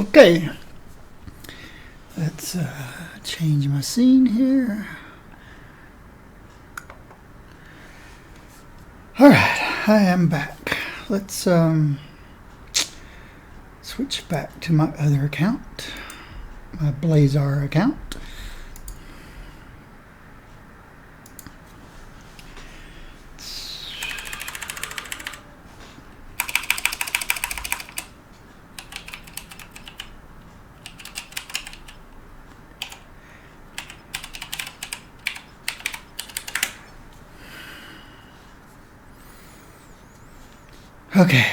Okay, let's change my scene here. Alright, I am back. Let's switch back to my other account, my Blasar account. Okay.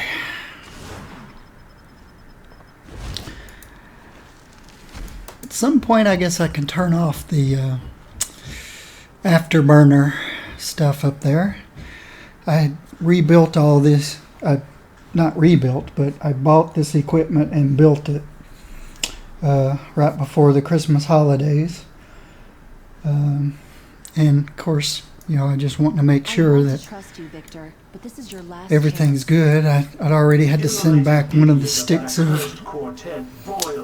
At some point, I guess I can turn off the afterburner stuff up there. I rebuilt all this. Not rebuilt, but I bought this equipment and built it right before the Christmas holidays. And of course, I just want to make sure that trust you, Victor, but this is your last everything's good. I'd already had to send back one of the sticks of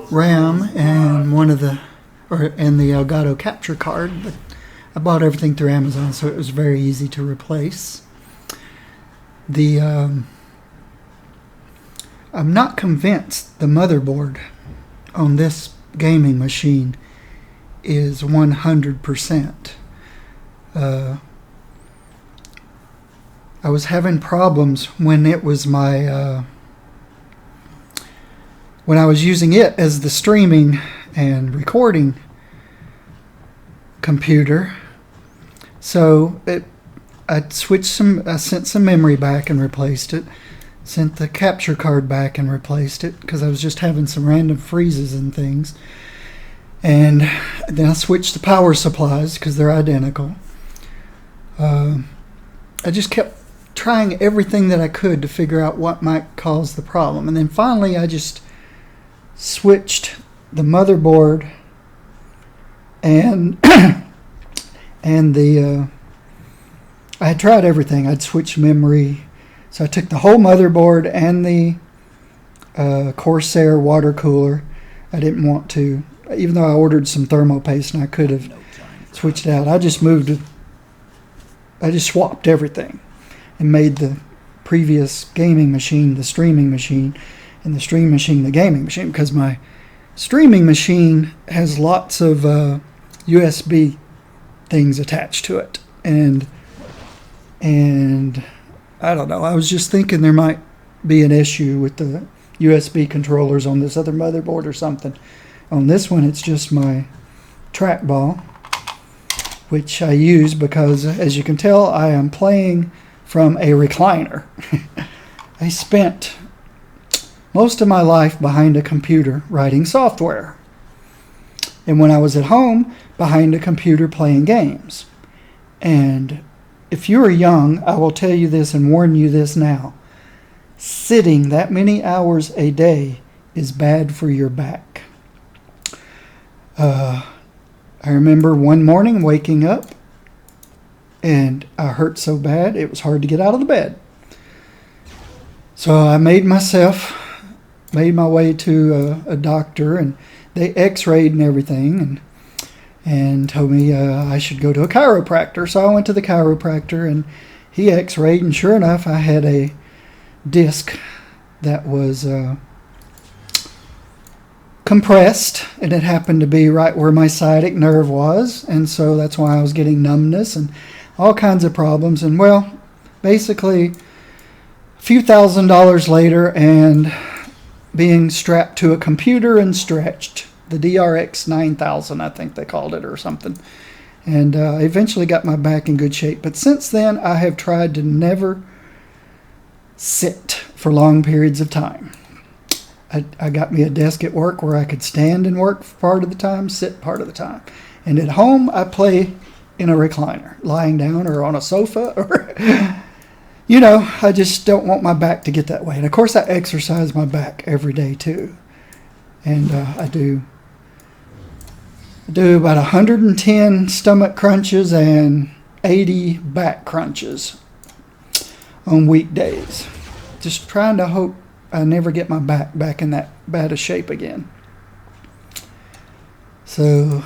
RAM and the Elgato capture card, but I bought everything through Amazon, so it was very easy to replace. I'm not convinced the motherboard on this gaming machine is 100%. I was having problems when it was when I was using it as the streaming and recording computer. So I sent some memory back and replaced it. Sent the capture card back and replaced it because I was just having some random freezes and things. And then I switched the power supplies because they're identical. I just kept trying everything that I could to figure out what might cause the problem. And then finally I just switched the motherboard and I had tried everything. I'd switched memory. So I took the whole motherboard and the Corsair water cooler. I didn't want to, even though I ordered some thermal paste and I could have switched it out. I just swapped everything and made the previous gaming machine the streaming machine and the stream machine the gaming machine, because my streaming machine has lots of USB things attached to it. And I don't know, I was just thinking there might be an issue with the USB controllers on this other motherboard or something. On this one, it's just my trackball, which I use because, as you can tell, I am playing from a recliner. I spent most of my life behind a computer writing software. And when I was at home, behind a computer playing games. And if you are young, I will tell you this and warn you this now. Sitting that many hours a day is bad for your back. I remember one morning waking up and I hurt so bad it was hard to get out of the bed. So I made my way to a doctor, and they x-rayed and everything and told me I should go to a chiropractor. So I went to the chiropractor and he x-rayed, and sure enough I had a disc that was compressed, and it happened to be right where my sciatic nerve was, and so that's why I was getting numbness and all kinds of problems. And well, basically a few $1,000s later and being strapped to a computer and stretched, the DRX 9000 I think they called it or something, and eventually got my back in good shape. But since then I have tried to never sit for long periods of time. I got me a desk at work where I could stand and work part of the time, sit part of the time. And at home, I play in a recliner, lying down or on a sofa. Or, I just don't want my back to get that way. And, of course, I exercise my back every day, too. And I do about 110 stomach crunches and 80 back crunches on weekdays. Just trying to I never get my back in that bad a shape again. So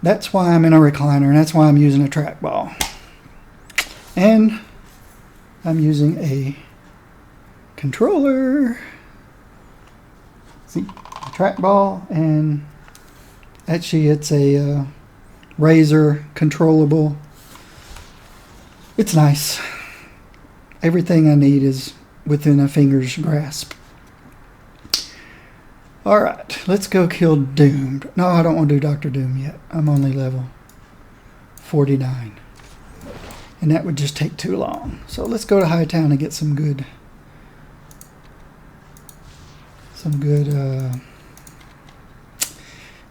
that's why I'm in a recliner, and that's why I'm using a trackball. And I'm using a controller. See, a trackball, and actually it's a Razer controllable. It's nice. Everything I need is within a finger's grasp. Alright, let's go kill Doom. No, I don't want to do Dr. Doom yet. I'm only level 49. And that would just take too long. So let's go to Hightown and get some good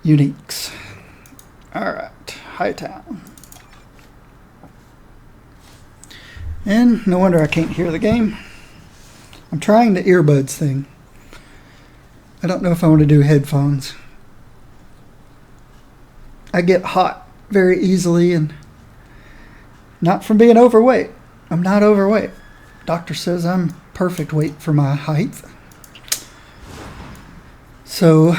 uniques. Alright, Hightown. And no wonder I can't hear the game. I'm trying the earbuds thing. I don't know if I want to do headphones. I get hot very easily, and not from being overweight. I'm not overweight. Doctor says I'm perfect weight for my height. So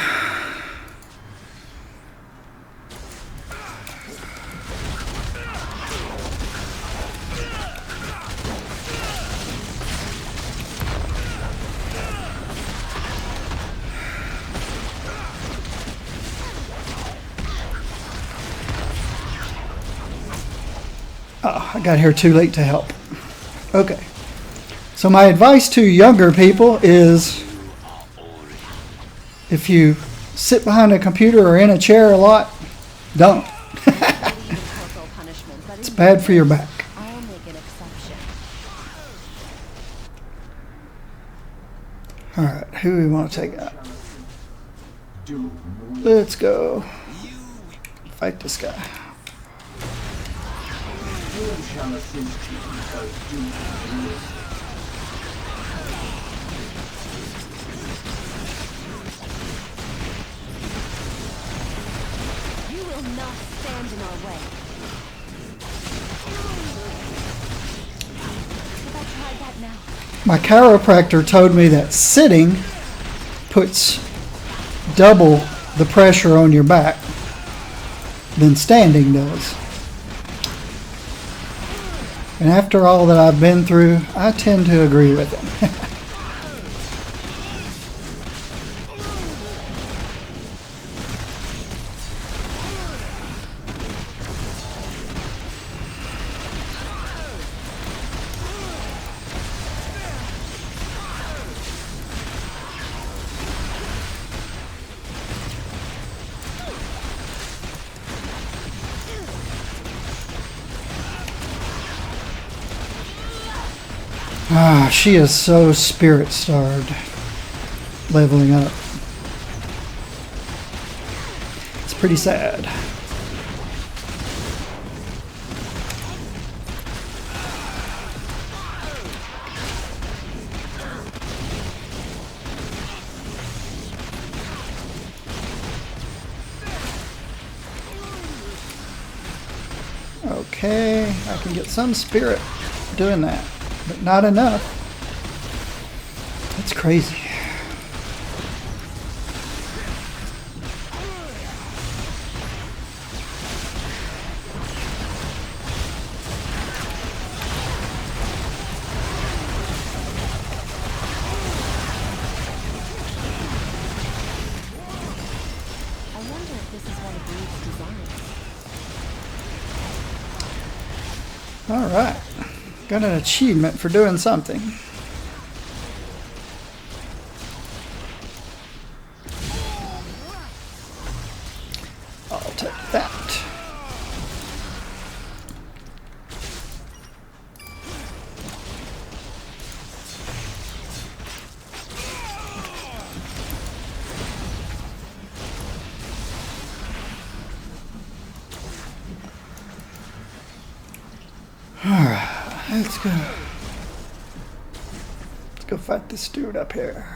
I got here too late to help. Okay. So my advice to younger people is, if you sit behind a computer or in a chair a lot, don't. It's bad for your back. I'll make an exception. Alright, who do we want to take out? Let's go fight this guy. You will not stand in our way. Have I tried that now? My chiropractor told me that sitting puts double the pressure on your back than standing does. And after all that I've been through, I tend to agree with him. Ah, she is so spirit starved, leveling up. It's pretty sad. Okay, I can get some spirit doing that, but not enough. That's crazy. I wonder if this is one of Reed's designs. All right, got an achievement for doing something. I'll take that. All right, let's go. Let's go fight this dude up here.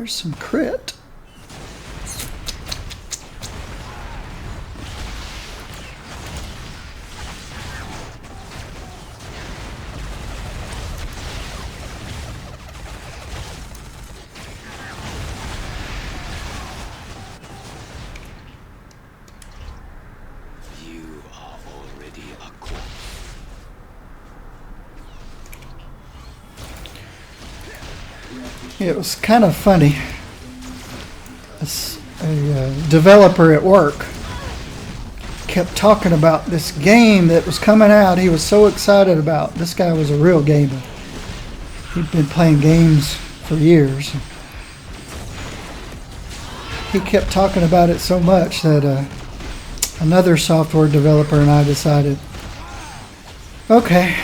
There's some crit. You are already a corpse. It was kind of funny. A developer at work kept talking about this game that was coming out. He was so excited about. This guy was a real gamer. He'd been playing games for years. He kept talking about it so much that another software developer and I decided, okay,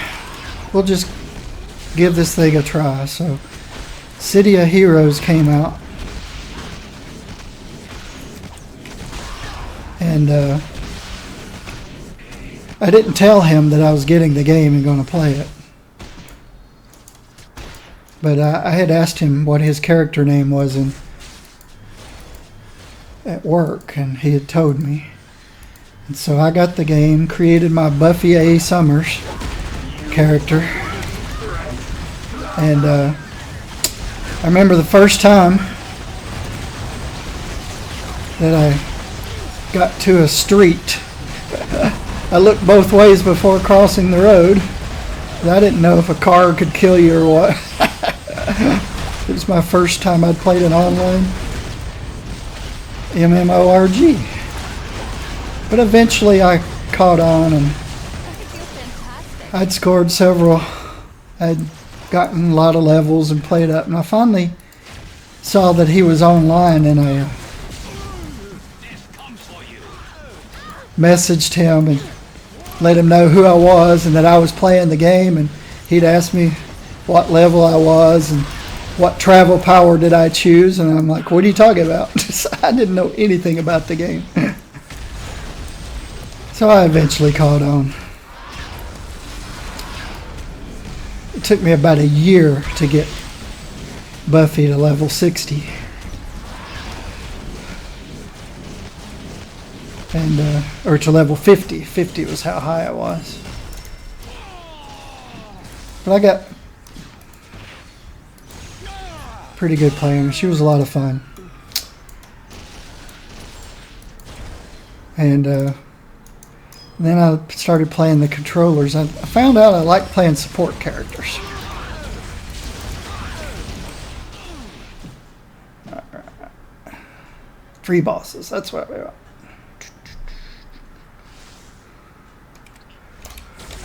we'll just give this thing a try. So City of Heroes came out, and I didn't tell him that I was getting the game and going to play it, but I had asked him what his character name was at work, and he had told me. And so I got the game, created my Buffy A. Summers character, and I remember the first time that I got to a street, I looked both ways before crossing the road. I didn't know if a car could kill you or what. It was my first time I'd played an online MMORG. But eventually I caught on, and I'd scored several. I'd gotten a lot of levels and played up, and I finally saw that he was online, and I messaged him and let him know who I was and that I was playing the game, and he'd asked me what level I was and what travel power did I choose, and I'm like, what are you talking about? I didn't know anything about the game. So I eventually caught on. It took me about a year to get Buffy to level 60. And or to level 50. 50 was how high I was. But I got pretty good playing her. She was a lot of fun. And then I started playing the controllers. I found out I like playing support characters. Three bosses, that's what we want.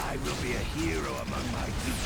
I will be a hero among my people.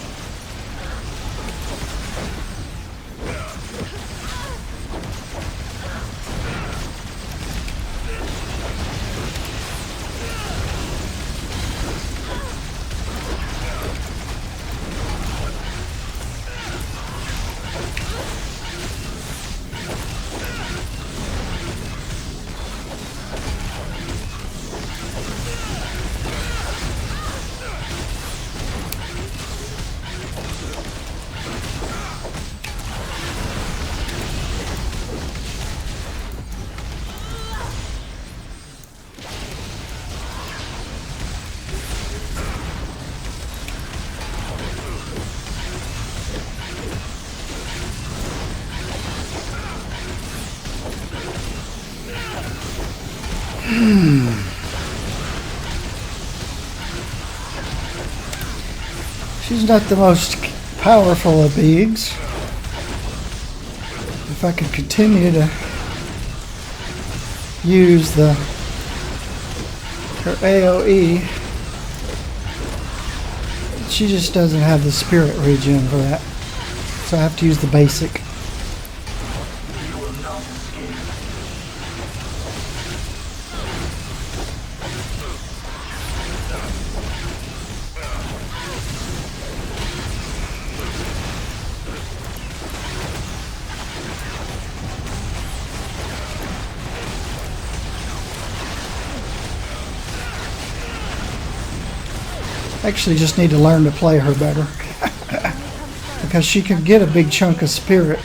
She's not the most powerful of beings. If I could continue to use her AoE, she just doesn't have the spirit regen for that. So I have to use the basic. Actually just need to learn to play her better because she can get a big chunk of spirit.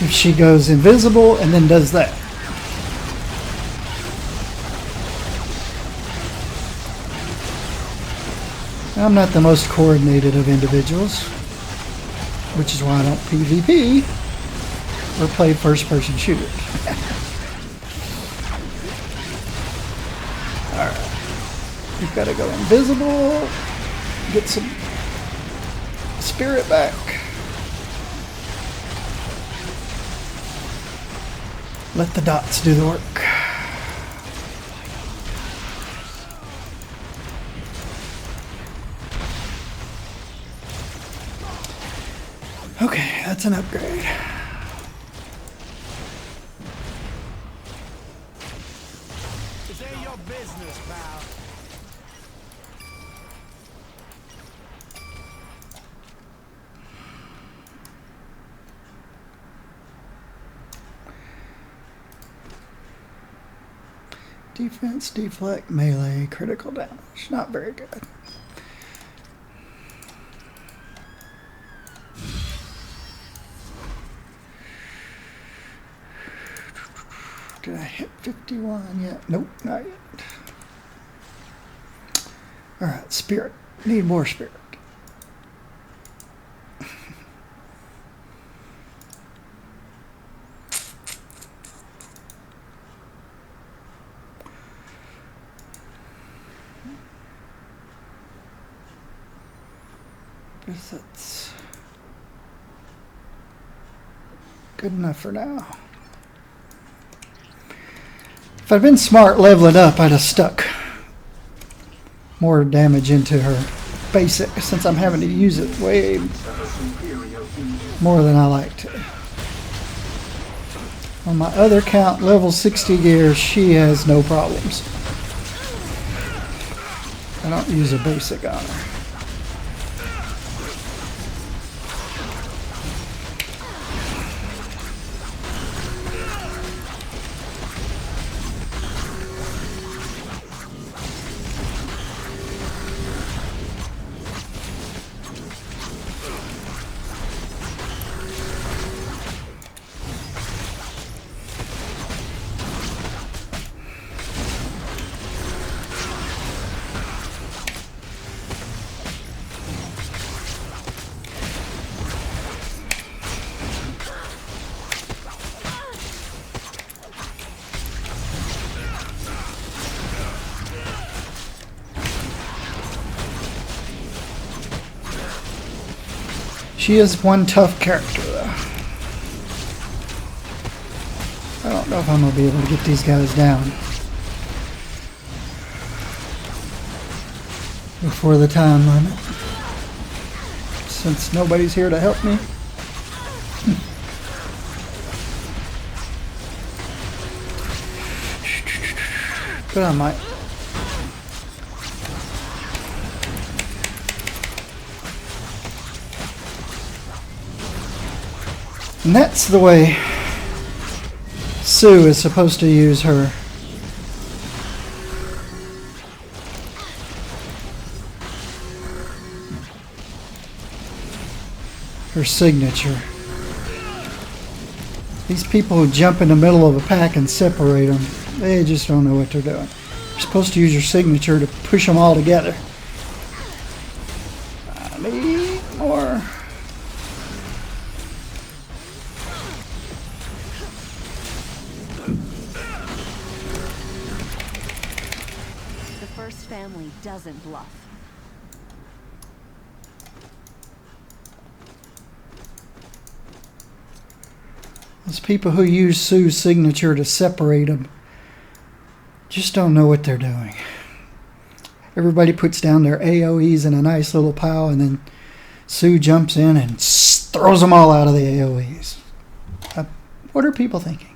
if she goes invisible and then does that. I'm not the most coordinated of individuals, which is why I don't PvP or play first-person shooters. Alright. We've got to go invisible, get some spirit back. Let the dots do the work. Okay, that's an upgrade. This ain't your business, pal. Defense, deflect, melee, critical damage. Not very good. Did I hit 51 yet? Nope, not yet. Alright, spirit. Need more spirit. Guess that's good enough for now. If I'd been smart leveling up, I'd have stuck more damage into her basic, since I'm having to use it way more than I like to. On my other count, level 60 gear, she has no problems. I don't use a basic on her. She is one tough character, though. I don't know if I'm going to be able to get these guys down before the time limit, since nobody's here to help me. But I might. And that's the way Sue is supposed to use her signature. These people who jump in the middle of a pack and separate them, they just don't know what they're doing. You're supposed to use your signature to push them all together. I need more. The first family doesn't bluff. Those people who use Sue's signature to separate them just don't know what they're doing. Everybody puts down their AoEs in a nice little pile, and then Sue jumps in and throws them all out of the AoEs. What are people thinking?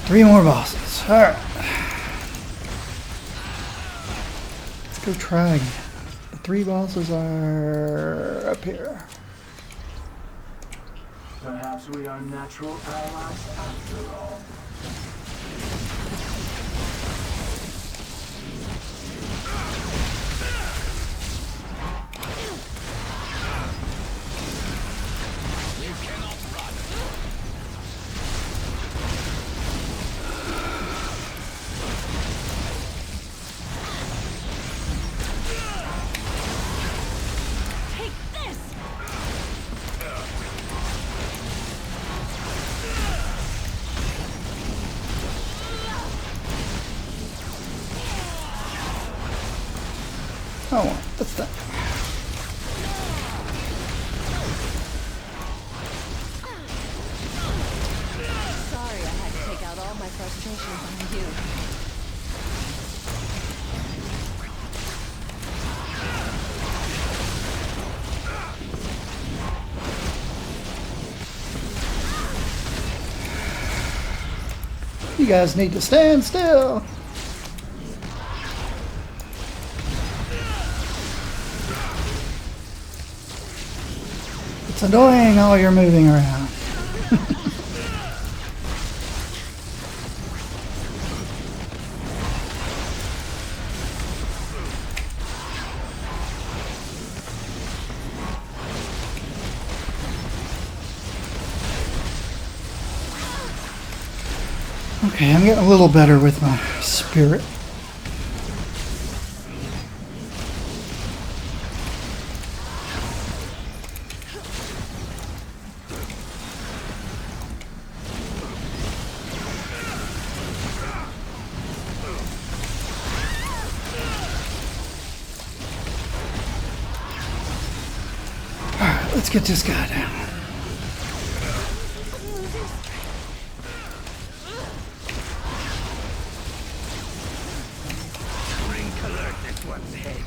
3 more bosses. Alright. Let's go try again. The 3 bosses are up here. Perhaps we are natural allies after all. Oh, what's that? Sorry I had to take out all my frustrations on you. You guys need to stand still. It's annoying all you're moving around. Okay, I'm getting a little better with my spirit. Alright, let's get this guy down. One's head.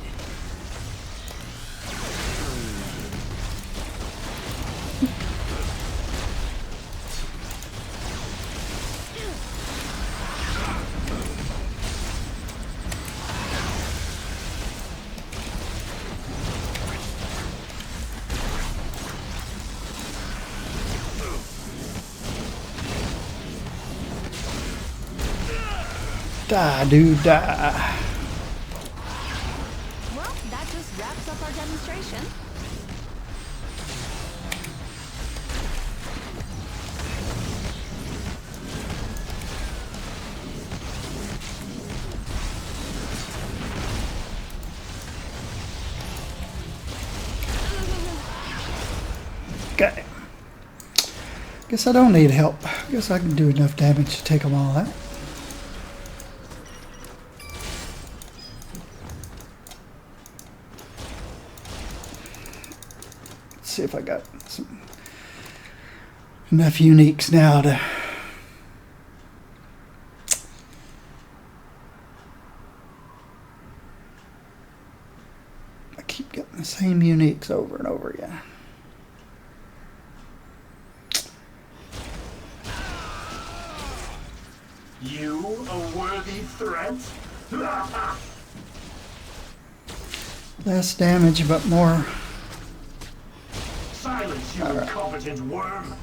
Die, dude, die. Well, that just wraps up our demonstration. Okay. Guess I don't need help. Guess I can do enough damage to take them all out. See if I got enough uniques now to I keep getting the same uniques over and over again. You a worthy threat? Less damage but more. Silence, you incompetent worm!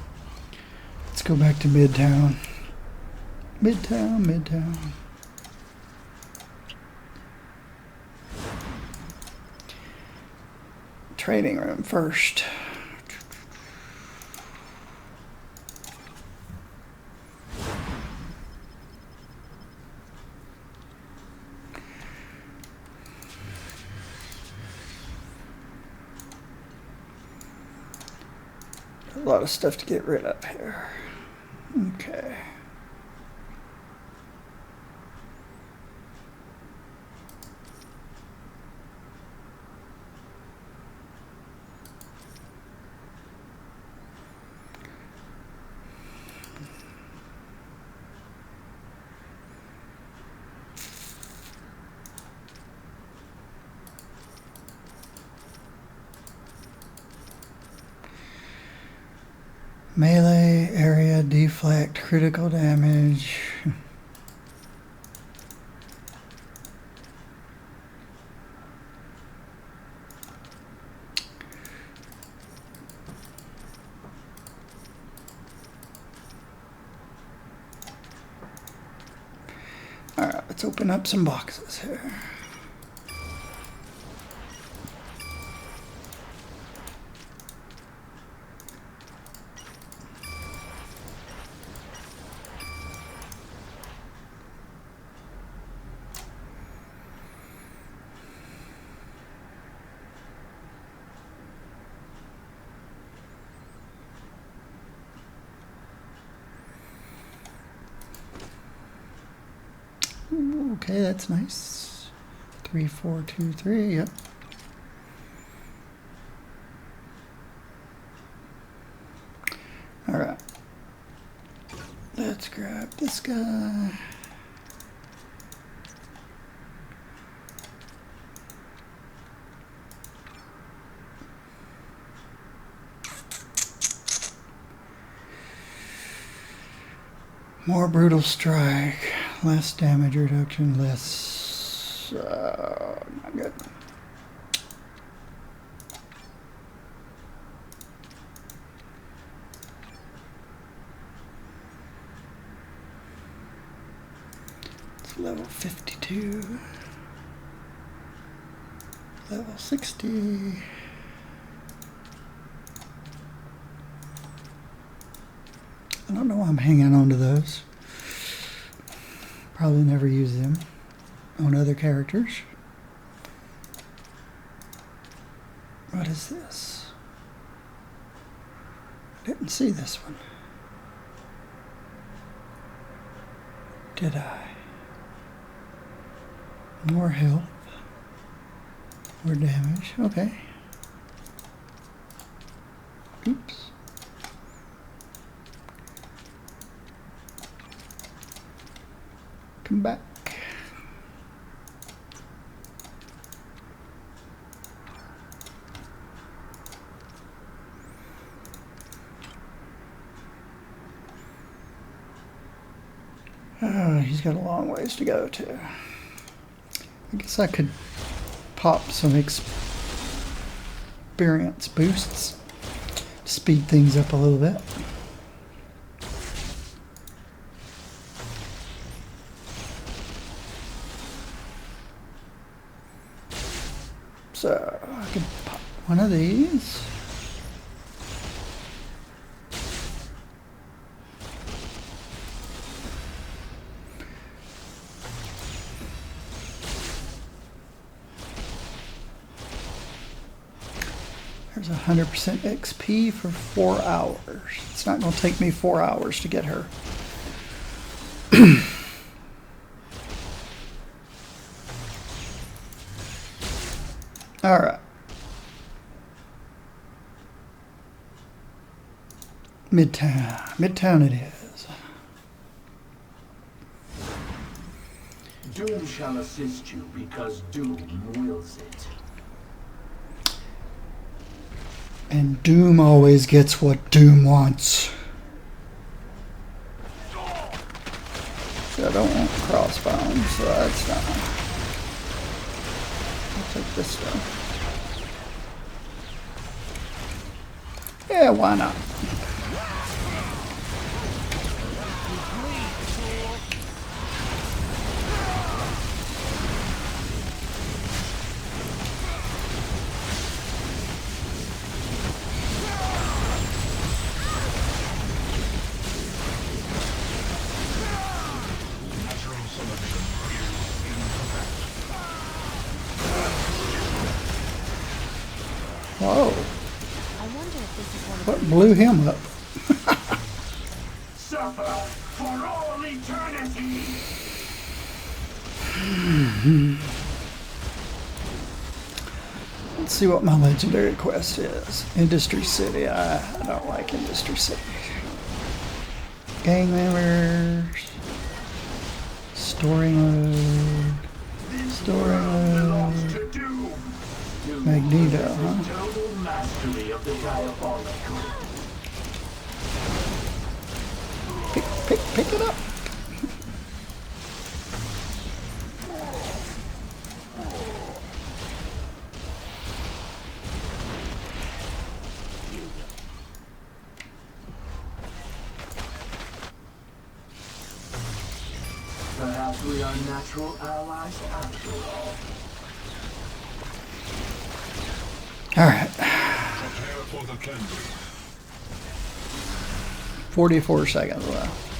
Let's go back to Midtown. Midtown. Training room first. A lot of stuff to get rid of here. Okay. Melee area deflect critical damage. Let's open up some boxes here. Okay, that's nice. 3, 4, 2, 3. Yep. All right. Let's grab this guy. More brutal strike, less damage reduction, less. Not good. It's level 52, level 60. I don't know why I'm hanging on to those. Probably never use them on other characters. What is this? Didn't see this one. Did I? More health. More damage. Okay. Oops. Come back. He's got a long ways to go too. I guess I could pop some experience boosts to speed things up a little bit. So I can pop one of these. There's 100% XP for 4 hours. It's not going to take me 4 hours to get her. All right. Midtown. Midtown it is. Doom shall assist you because Doom wills it. And Doom always gets what Doom wants. So I don't want crossbones, so that's not. I'll take this one. Yeah, why not? Whoa. I wonder if this is one of What blew him up? Suffer for all eternity. Let's see what my legendary quest is. Industry City. I don't like Industry City. Gang members. Storing load. Storing load. To Doom. Doom Magneto, possesses huh? total mastery of the diabolical. Pick it up. Perhaps Perhaps we are natural allies after all. All right. Prepare for the cleansing. 44 seconds left.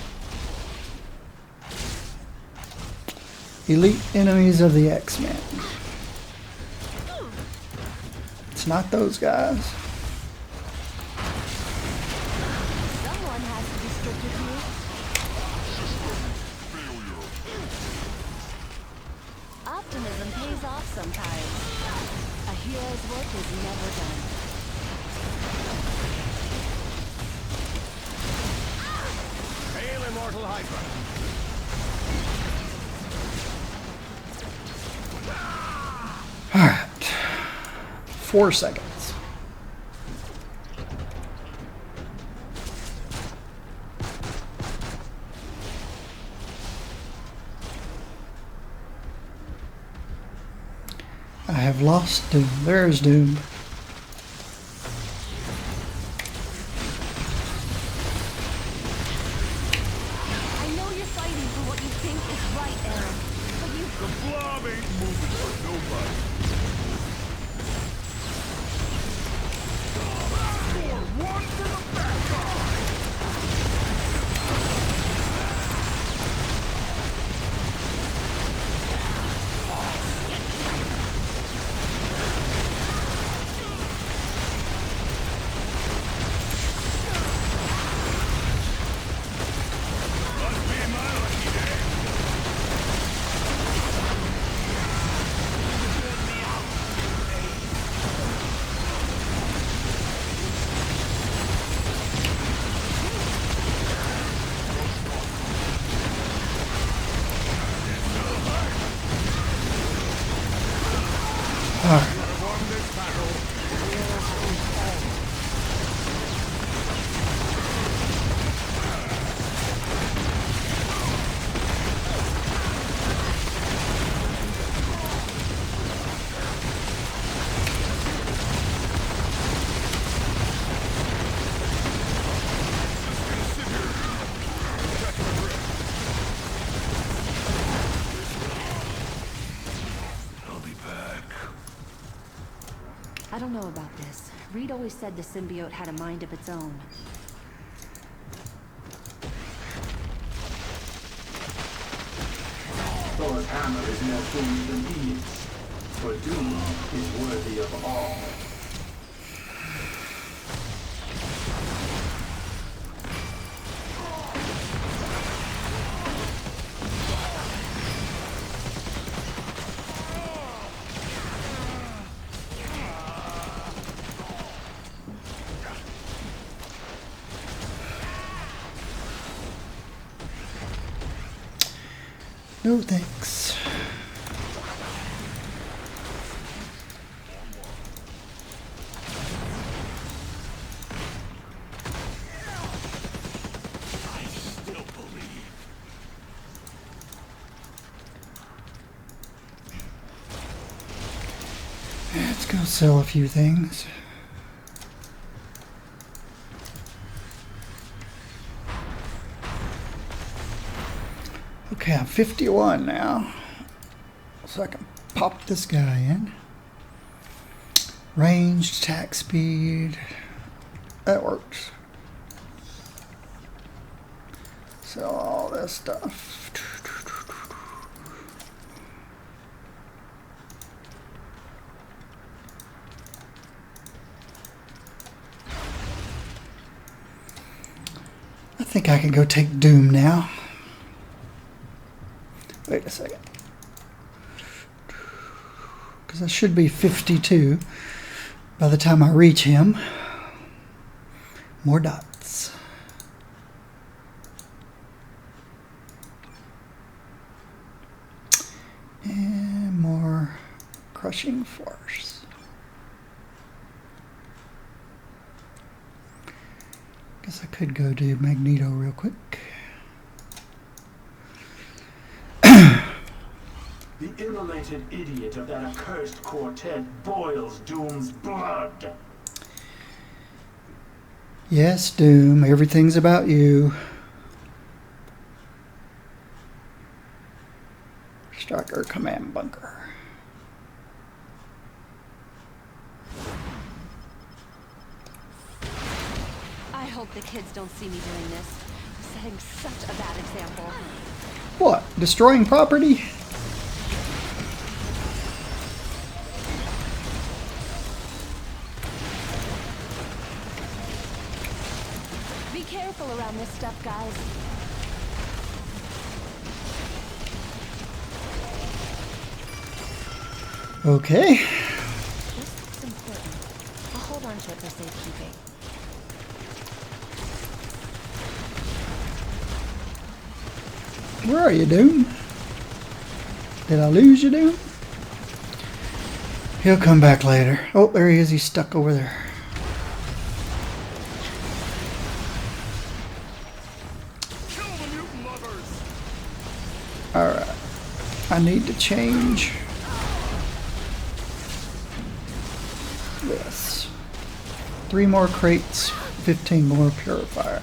Elite enemies of the X-Men. It's not those guys. Someone has to be strict with you. Optimism pays off sometimes. A hero's work is never done. Hail, immortal Hydra. All right. 4 seconds. I have lost Doom. There's Doom. I know you're fighting for what you think is right, Aaron, but you... The blob ain't moving for nobody. One for the bad guy. Must be my lucky day. All right. Won this battle. I'll be back. I don't know about this. Reed always said the symbiote had a mind of its own. Thor's hammer is more foolish than he is, for Doom is worthy of all. No thanks. I still believe. Let's go sell a few things. Okay, I'm 51 now. So I can pop this guy in. Range, attack speed. That works. Sell all this stuff. I think I can go take Doom now. Wait a second. Because I should be 52 by the time I reach him. More dots. And more crushing force. Guess I could go do Magneto real quick. The immolated idiot of that accursed quartet boils Doom's blood. Yes, Doom, everything's about you. Striker command bunker. I hope the kids don't see me doing this. I'm setting such a bad example. What? Destroying property? Be careful around this stuff, guys. Okay. This looks important. I'll hold on to it for safekeeping. Where are you, Doom? Did I lose you, Doom? He'll come back later. Oh, there he is. He's stuck over there. Kill the mutant lovers! Alright. I need to change this. 3 more crates, 15 more purifiers.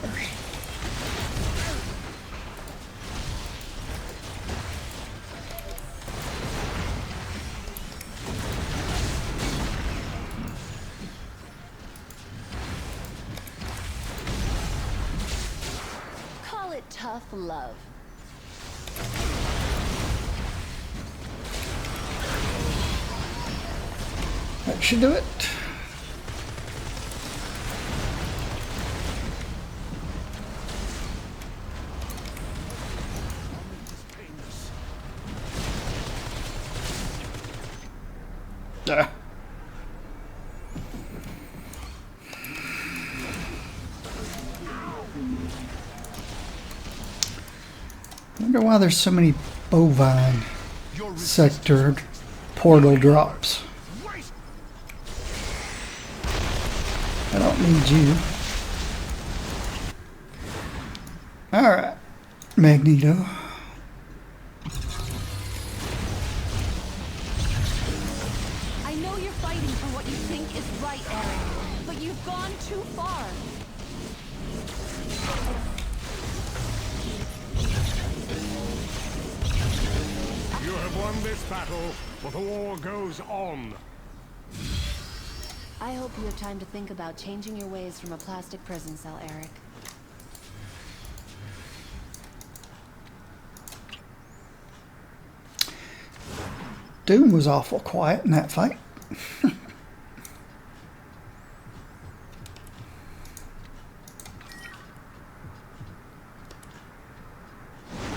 Call it tough love. That should do it. Ah. I wonder why there's so many bovine sector portal drops. I don't need you. Alright, Magneto. I know you're fighting for what you think is right, Eric, but you've gone too far. You have won this battle, but the war goes on. I hope you have time to think about changing your ways from a plastic prison cell, Eric. Doom was awful quiet in that fight.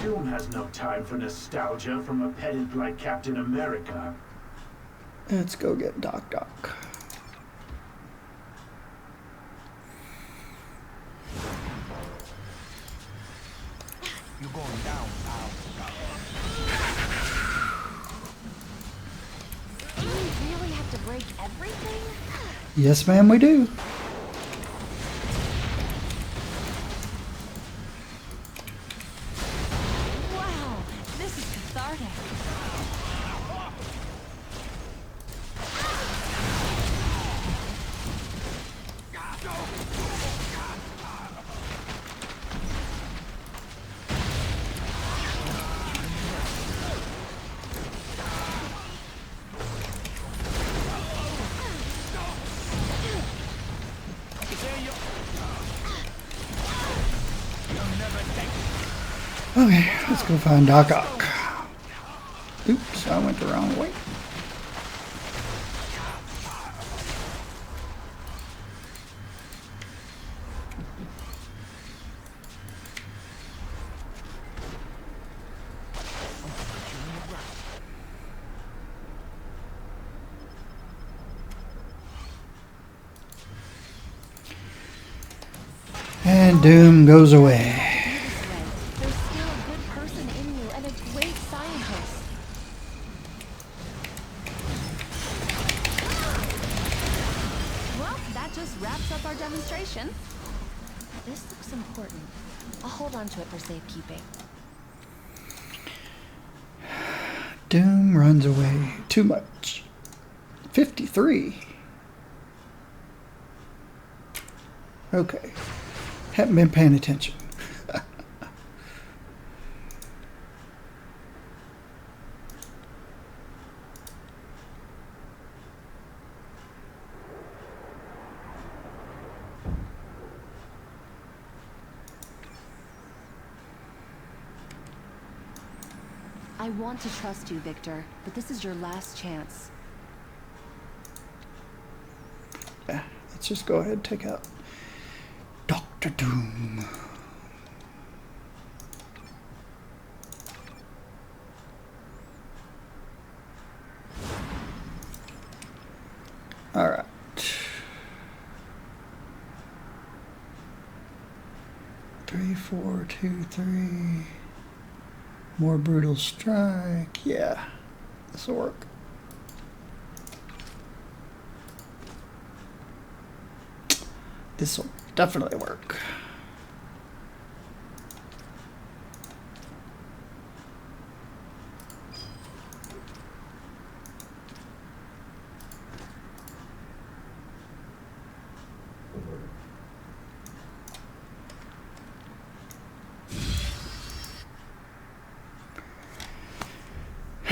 Doom has no time for nostalgia from a pedant like Captain America. Let's go get Doc Doc. You're going down now. Do we really have to break everything? Yes, ma'am, we do. Wow, this is cathartic. Okay, let's go find Doc Ock. Oops, I went the wrong way. And Doom goes away. There's still a good person in you and a great scientist. Well, that just wraps up our demonstration. This looks important. I'll hold on to it for safekeeping. Doom runs away too much. 53. Okay. Haven't been paying attention. I want to trust you, Victor, but this is your last chance. Yeah, let's just go ahead and take out Dr. Doom. All right. Three, 4, 2, 3. More brutal strike. Yeah, this will work. This will definitely work.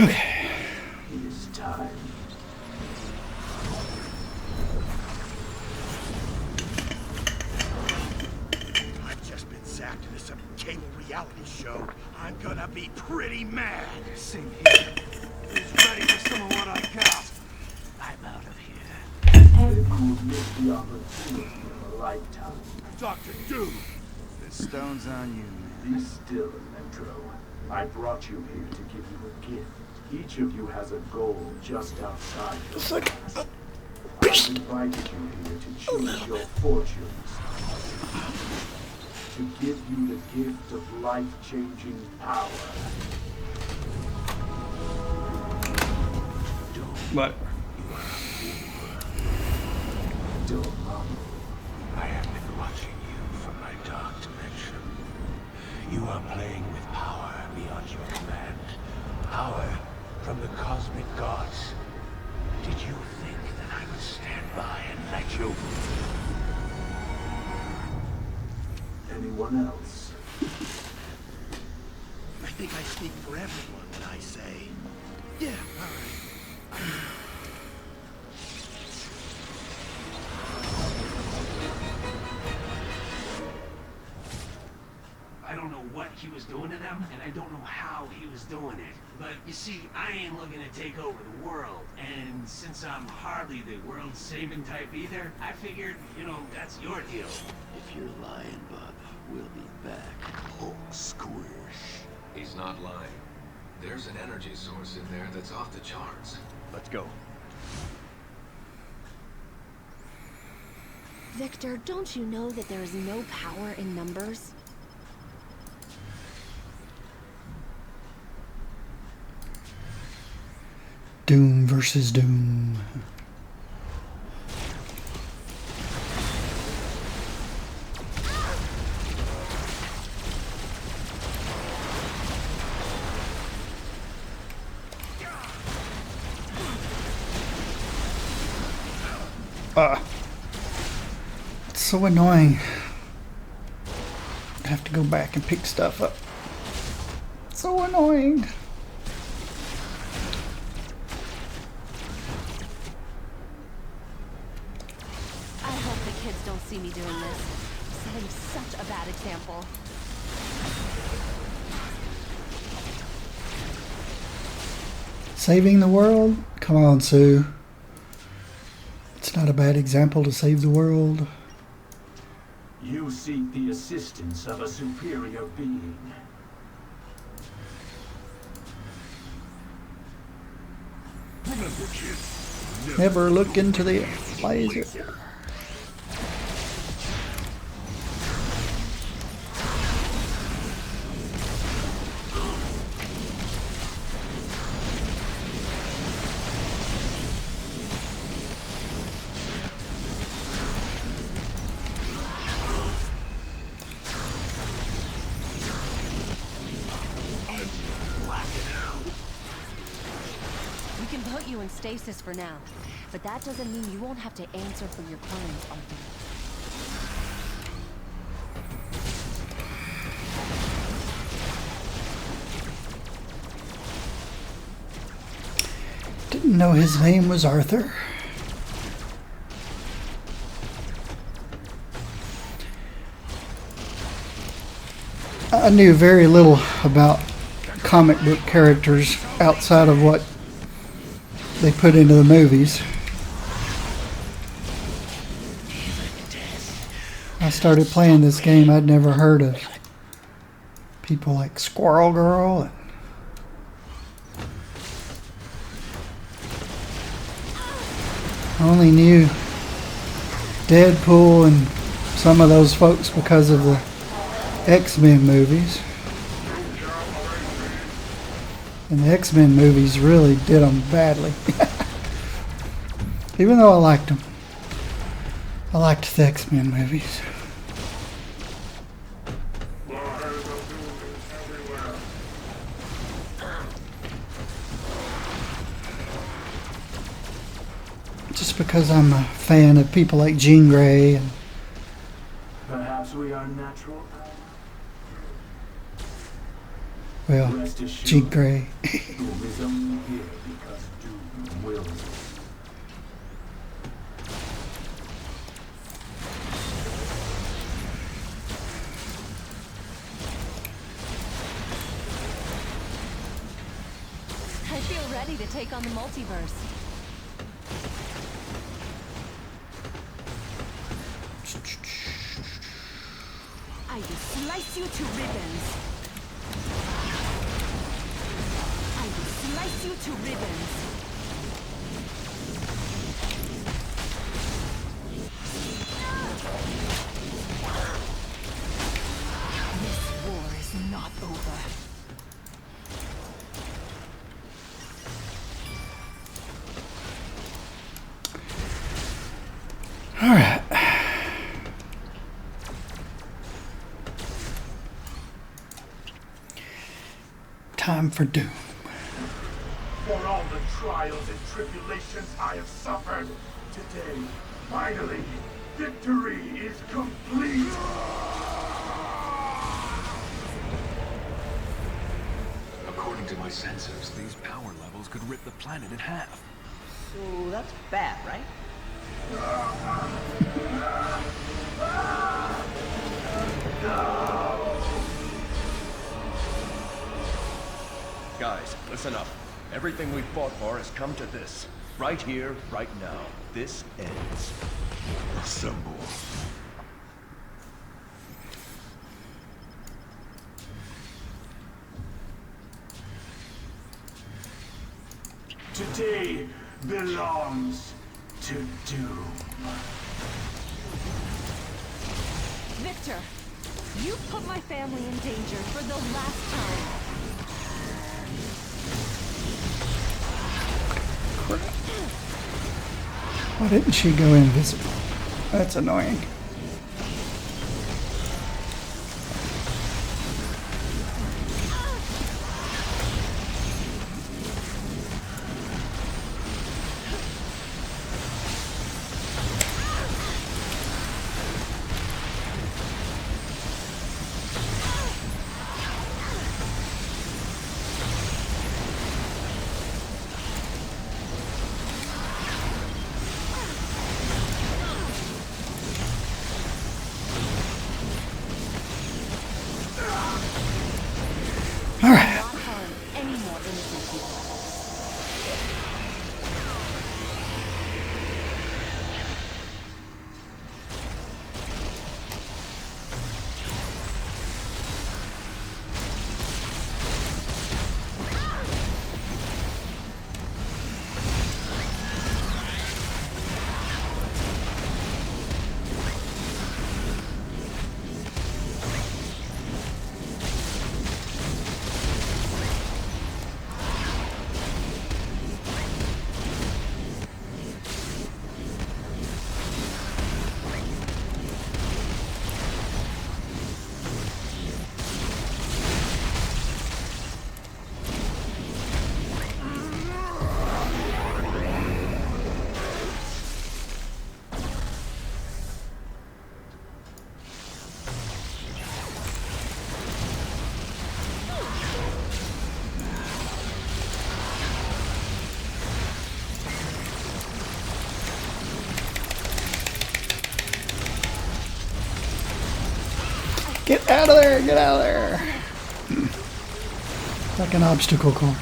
Okay. It is time. I've just been zapped into some cable reality show. I'm gonna be pretty mad. Same here. Who's ready for some of what I got? I'm out of here. Then you will miss the opportunity of a lifetime. Dr. Doom! The stone's on you, man. Be still, Metro. I brought you here to give you a gift. Each of you has a goal just outside your grasp. I've invited you here to choose your fortunes. To give you the gift of life-changing power. But Dormammu. I have been watching you from my dark dimension. You are playing with power beyond your command. Power from the cosmic gods. Did you think that I would stand by and let you? Anyone else? I think I speak for everyone when I say, yeah, all right. I don't know what he was doing to them, and I don't know how he was doing it. But you see, I ain't looking to take over the world. And since I'm hardly the world-saving type either, I figured, you know, that's your deal. If you're lying, bub, we'll be back. Hulk squish. He's not lying. There's an energy source in there that's off the charts. Let's go. Victor, don't you know that there is no power in numbers? Doom versus Doom. It's so annoying. I have to go back and pick stuff up. So annoying. I hope the kids don't see me doing this. Setting such a bad example. Saving the world? Come on, Sue. It's not a bad example to save the world. You seek the assistance of a superior being. Remember, kid. Never look into the laser. We can put you in stasis for now, but that doesn't mean you won't have to answer for your crimes, Arthur. Didn't know his name was Arthur. I knew very little about comic book characters outside of what they put into the movies. I started playing this game, I'd never heard of people like Squirrel Girl. I only knew Deadpool and some of those folks because of the X-Men movies. And the X-Men movies really did them badly. Even though I liked them. I liked the X-Men movies. Just because I'm a fan of people like Jean Grey and Perhaps we are natural. well, Rest assured, Jean Grey. Doom is only here because Doom wills it. I feel ready to take on the multiverse. I will slice you to ribbons. I will slice you to ribbons. This war is not over. All right. Time for Doom. For all the trials and tribulations I have suffered, today, finally, victory is complete! According to my sensors, these power levels could rip the planet in half. So that's bad, right? Guys, listen up. Everything we fought for has come to this. Right here, right now. This ends. Assemble. Today belongs to Doom. Victor, you put my family in danger for the last time. Why didn't she go invisible? That's annoying. All right. Not harm any more innocent people. Get out of there! Get out of there! Like an obstacle course.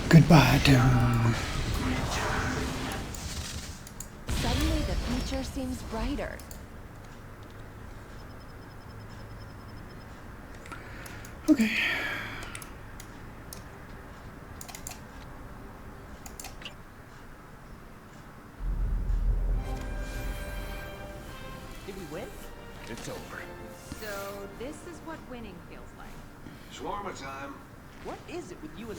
Goodbye, Doom. Suddenly the future seems brighter. Okay. Did we win? It's over. So this is what winning feels like. Shawarma time. What is it with you and...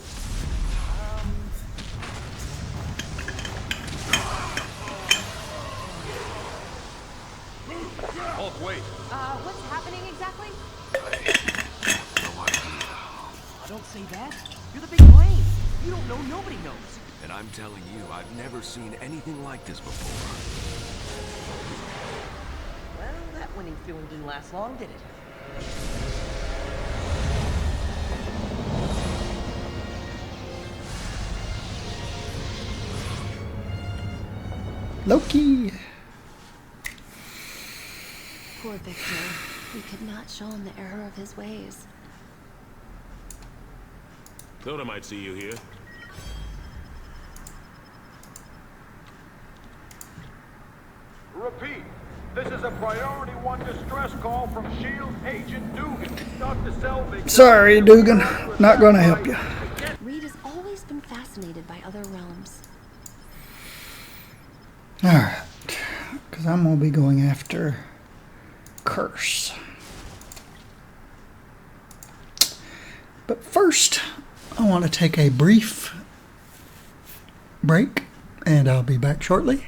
Hulk, wait. What's happening exactly? No idea. Don't say that. You're the big brain. You don't know, nobody knows. And I'm telling you, I've never seen anything like this before. Well, that winning feeling didn't last long, did it? Loki. Poor Victor. We could not show him the error of his ways. Thought I might see you here. Repeat. This is a priority 1 distress call from SHIELD Agent Dugan. Dr. Selvig. Sorry, Dugan. Not gonna help you. Reed has always been fascinated by other realms. Alright. Because I'm gonna be going after Curse. But first, I want to take a brief break, and I'll be back shortly.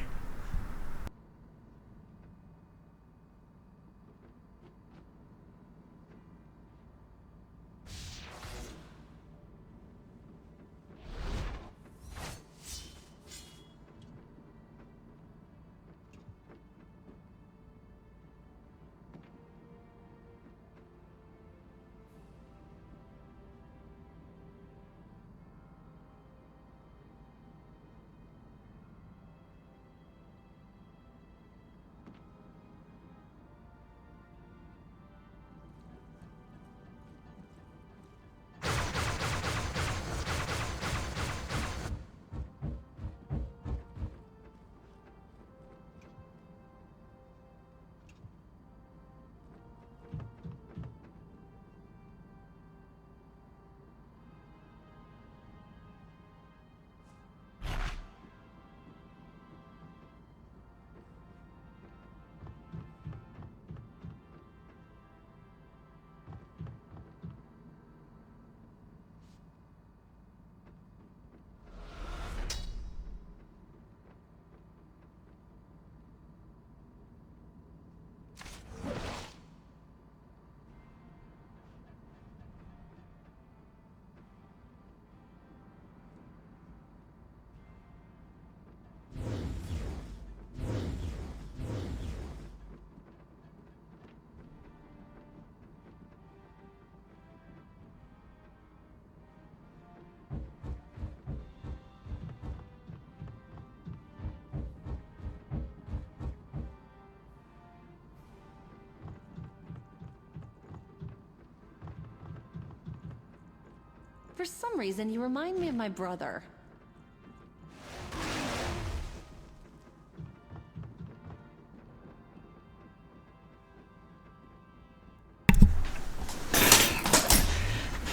For some reason, you remind me of my brother.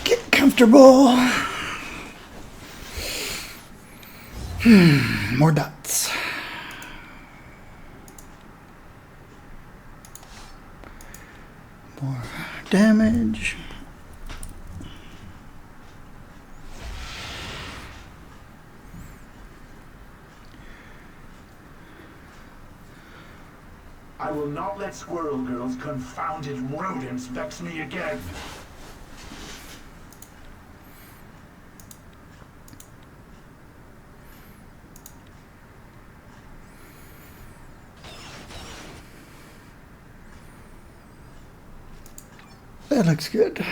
Get comfortable. More dots. More damage. I will not let Squirrel Girl's confounded rodents vex me again. That looks good.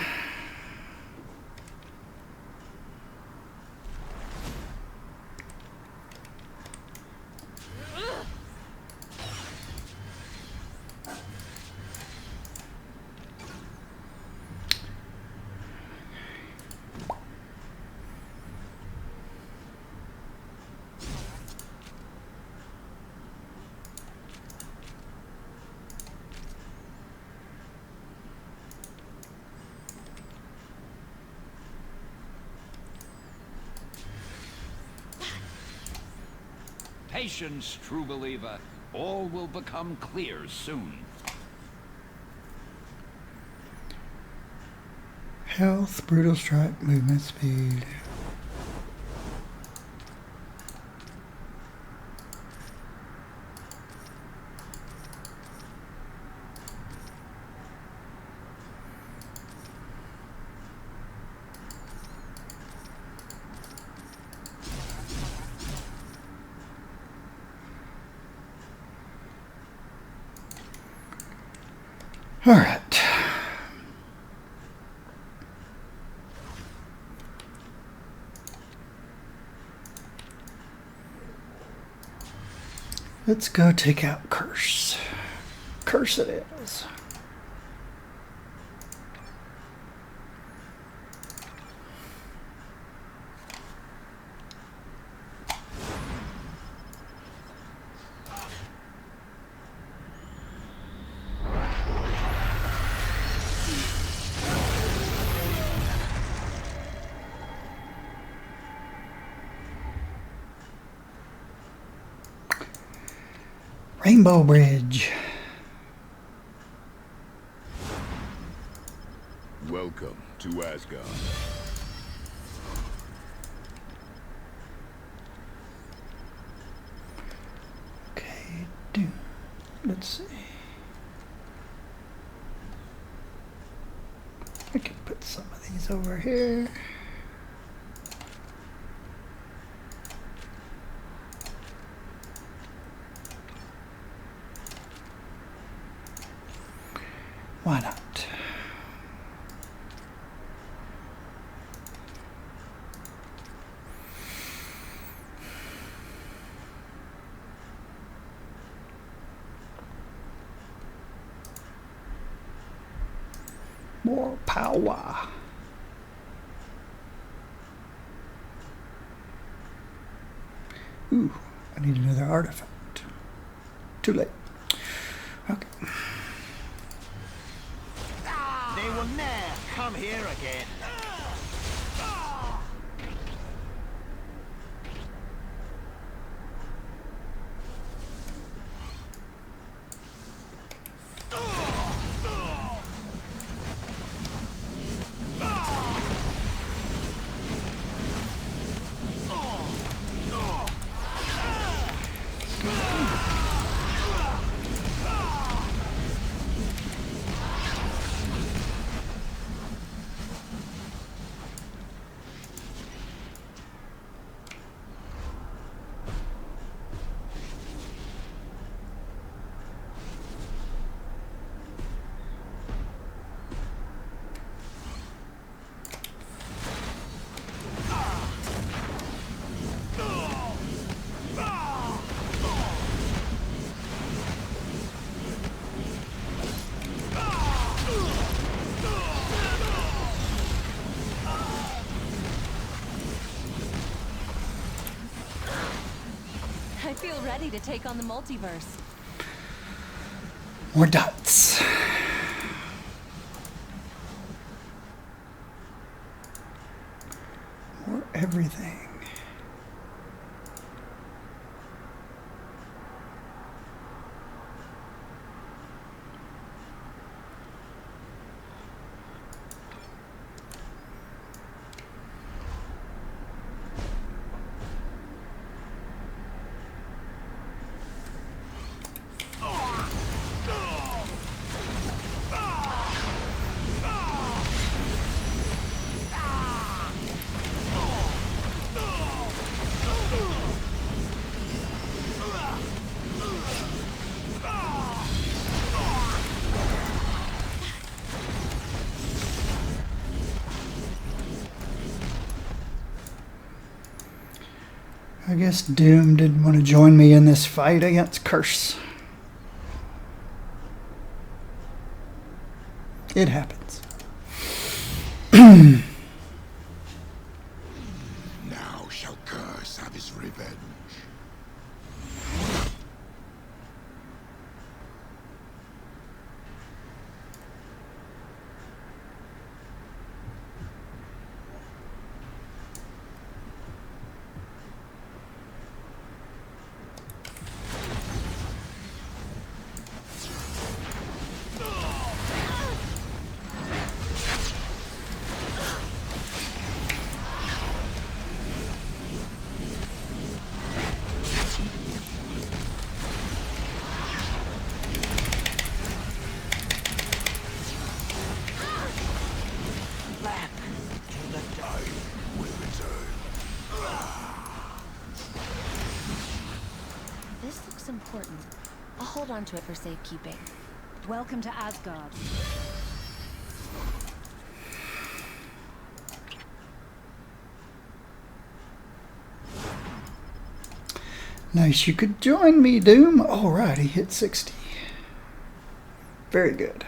Patience, true believer. All will become clear soon. Health, brutal strike, movement speed. All right. Let's go take out Curse. Curse it is. Rainbow Bridge. Welcome to Asgard. Okay, let's see. I can put some of these over here. Why not? More power. Ooh, I need another artifact. Too late. Okay. They will never come here again. I feel ready to take on the multiverse. More dots. More everything. I guess Doom didn't want to join me in this fight against Curse. It happens. Now shall Curse have his revenge. looks important. I'll hold on to it for safekeeping. Welcome to Asgard. Nice, you could join me, Doom. All right, he hit 60. Very good.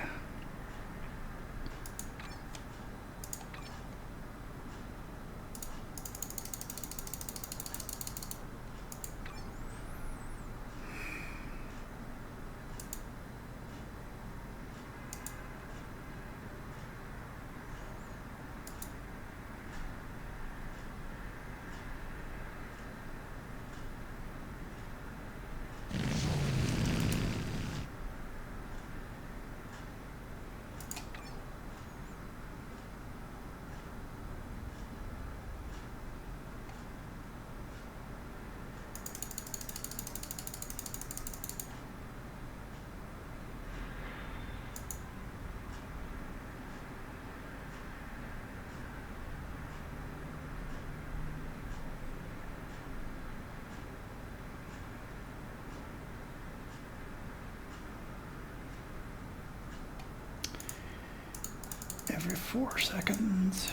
Every 4 seconds,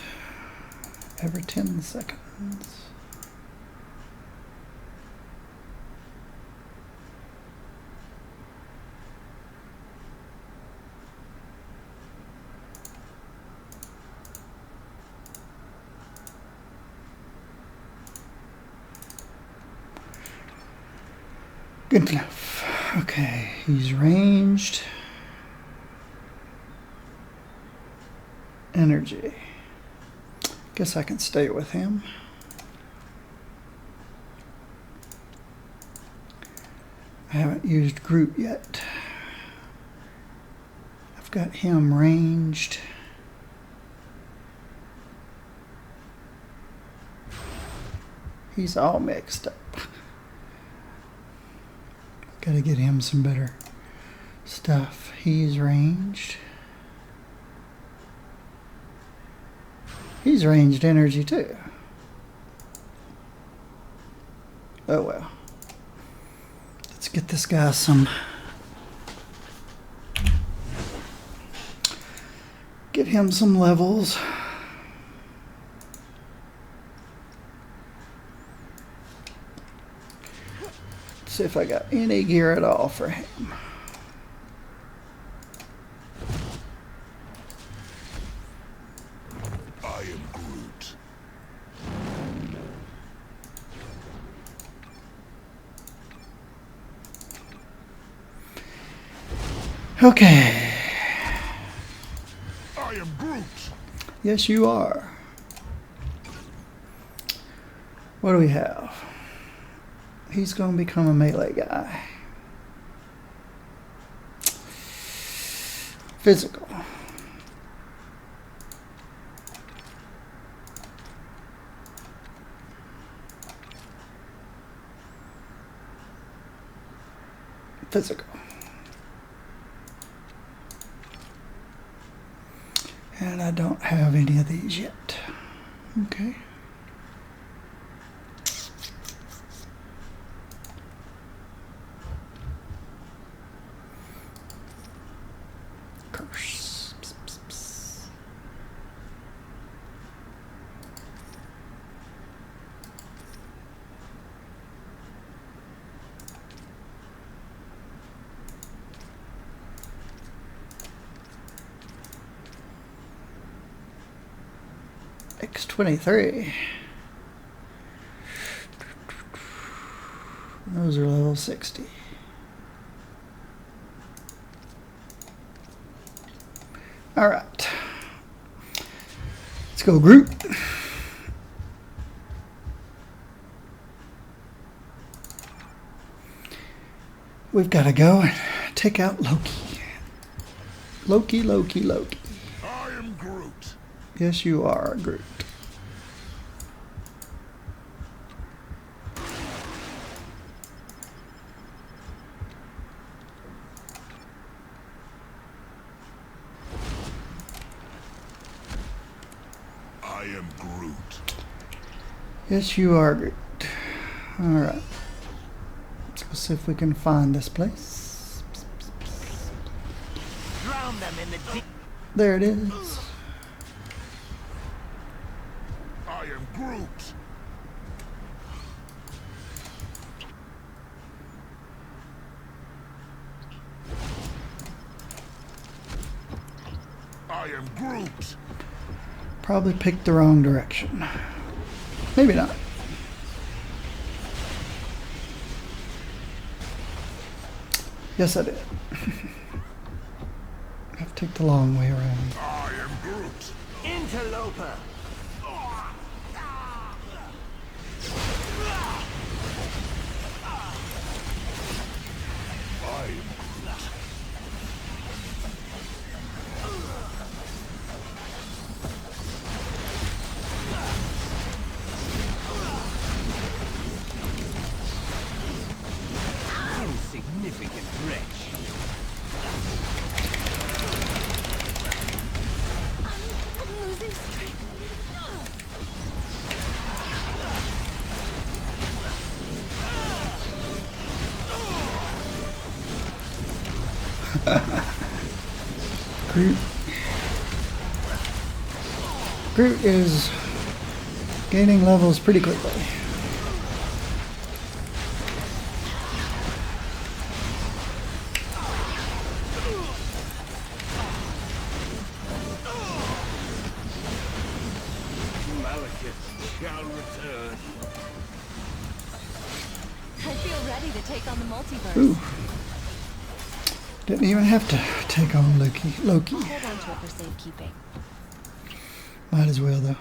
every 10 seconds. Good enough. Okay, he's ranged. Energy. Guess I can stay with him. I haven't used Groot yet. I've got him ranged. He's all mixed up. Gotta get him some better stuff. He's ranged. He's ranged energy too. Oh well. Let's get this guy some. Get him some levels. See if I got any gear at all for him. I am Groot. Okay. I am Groot. Yes, you are. What do we have? He's going to become a melee guy. Physical. Physical. And I don't have any of these yet. Okay. Curse. Psst, psst, psst. X23. Those are level 60. All right. Let's go Groot. We've got to go and take out Loki. Loki, Loki, Loki. I am Groot. Yes, you are, Groot. I am Groot. Yes, you are, Groot. All right. Let's go Let's see if we can find this place. Drown them in the deep. There it is. I am Groot. I am Groot. Probably picked the wrong direction. Maybe not. Yes, I did. I have to take the long way around. I am Groot. Interloper. Insignificant wretch. I'm losing strength. Groot is gaining levels pretty quickly. Shall return. I feel ready to take on the multiverse. Ooh. Didn't even have to take on Loki. I'll hold on to it for safekeeping. Might as well, though.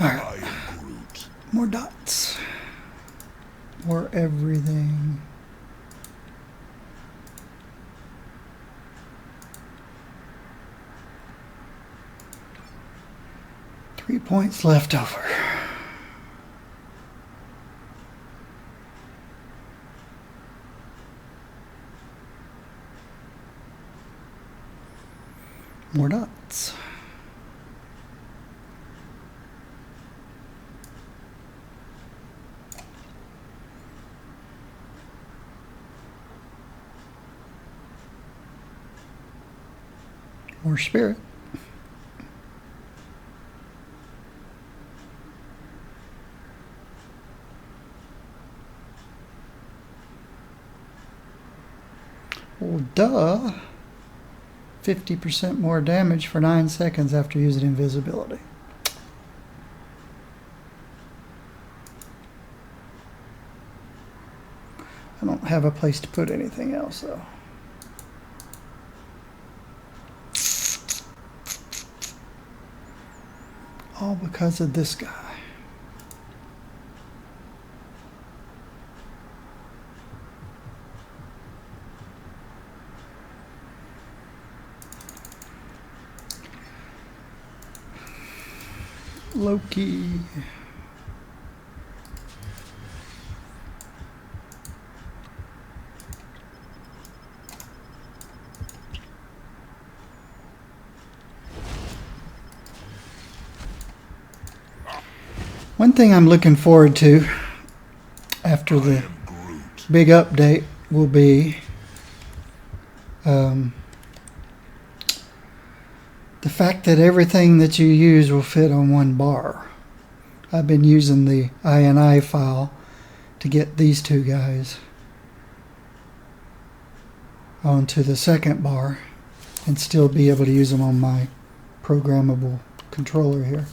Alright. More dots. More everything. Three points left over. More dots. More spirit. Well, duh. 50% more damage for 9 seconds after using invisibility. I don't have a place to put anything else, though. All because of this guy. Loki. One thing I'm looking forward to after the big update will be the fact that everything that you use will fit on one bar. I've been using the INI file to get these two guys onto the second bar and still be able to use them on my programmable controller here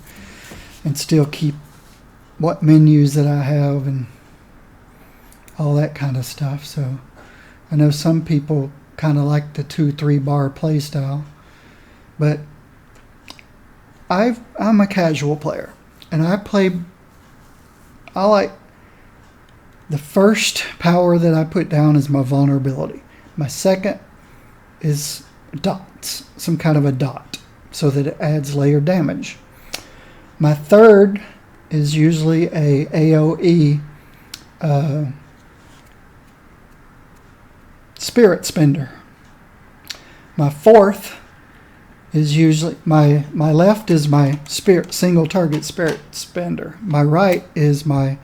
and still keep what menus that I have and all that kind of stuff. So I know some people kind of like the 2-3 bar play style, but I'm a casual player, and I like the first power that I put down is my vulnerability. My second is dots, some kind of a dot, so that it adds layered damage. My third is usually a AoE spirit spender. My fourth is usually my left is my spirit single target spirit spender. My right is my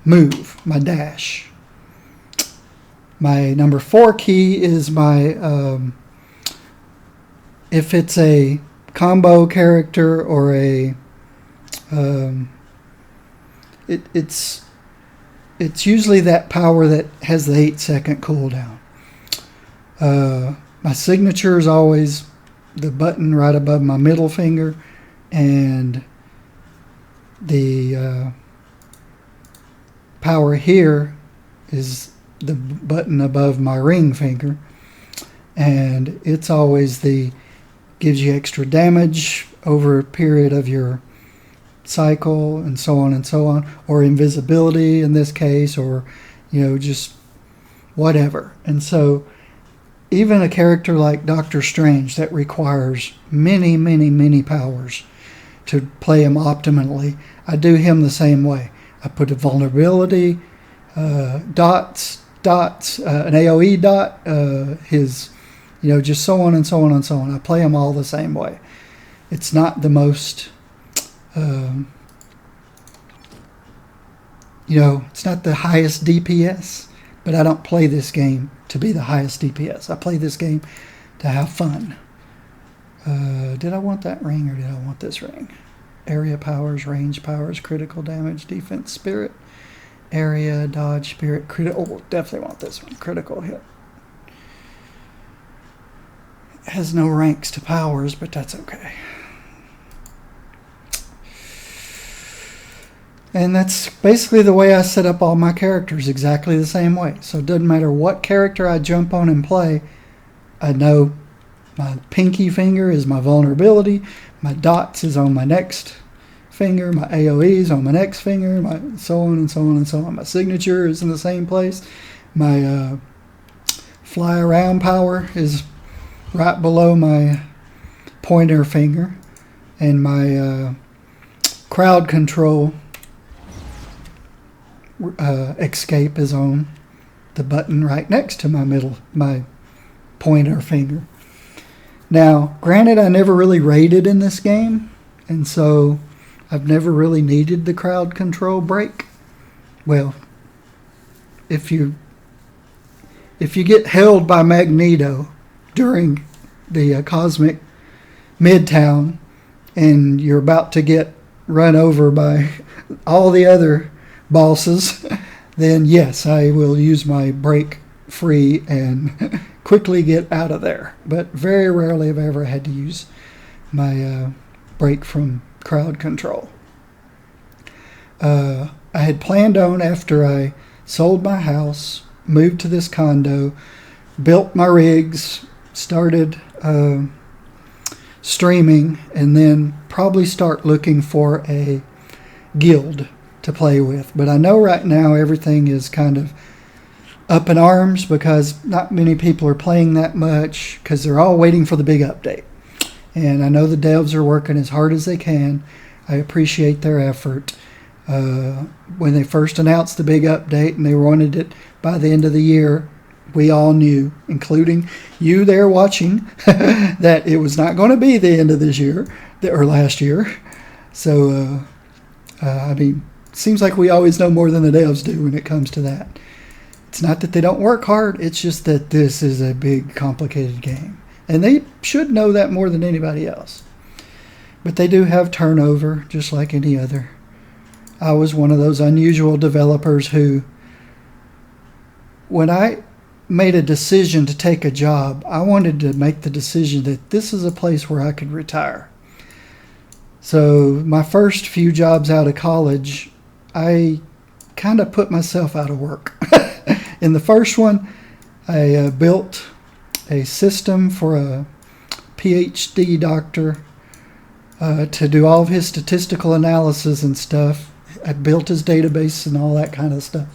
move, my dash. My number 4 key is my if it's a combo character or a it's usually that power that has the 8-second cooldown. My signature is always the button right above my middle finger, and the power here is the button above my ring finger, and it's always gives you extra damage over a period of your cycle, and so on, or invisibility in this case, or just whatever. And so even a character like Doctor Strange that requires many powers to play him optimally, I do him the same way. I put a vulnerability, dots, an AoE dot, his, just so on and so on and so on. I play them all the same way. It's not the most, it's not the highest DPS, but I don't play this game to be the highest DPS. I play this game to have fun. Did I want that ring or did I want this ring? Area powers, range powers, critical damage, defense, spirit, area, dodge, spirit, critical. Oh, definitely want this one. Critical hit. It has no ranks to powers, but that's okay. And that's basically the way I set up all my characters, exactly the same way. So it doesn't matter what character I jump on and play, I know my pinky finger is my vulnerability, my dots is on my next finger, my AoE is on my next finger, my so on and so on and so on. My signature is in the same place. My fly around power is right below my pointer finger. And my crowd control escape is on the button right next to my pointer finger. Now, granted, I never really raided in this game, and so I've never really needed the crowd control break. Well, if you get held by Magneto during the Cosmic Midtown and you're about to get run over by all the other bosses, then yes, I will use my break free and quickly get out of there. But very rarely have I ever had to use my break from crowd control. I had planned on, after I sold my house, moved to this condo, built my rigs, started streaming, and then probably start looking for a guild to play with. But I know right now everything is kind of up in arms because not many people are playing that much because they're all waiting for the big update. And I know the devs are working as hard as they can. I appreciate their effort. When they first announced the big update and they wanted it by the end of the year, we all knew, including you there watching, that it was not going to be the end of this year or last year. So, I mean, seems like we always know more than the devs do when it comes to that. It's not that they don't work hard, it's just that this is a big, complicated game. And they should know that more than anybody else. But they do have turnover, just like any other. I was one of those unusual developers who, when I made a decision to take a job, I wanted to make the decision that this is a place where I could retire. So my first few jobs out of college, I kind of put myself out of work. In the first one, I built a system for a PhD doctor to do all of his statistical analysis and stuff. I built his database and all that kind of stuff.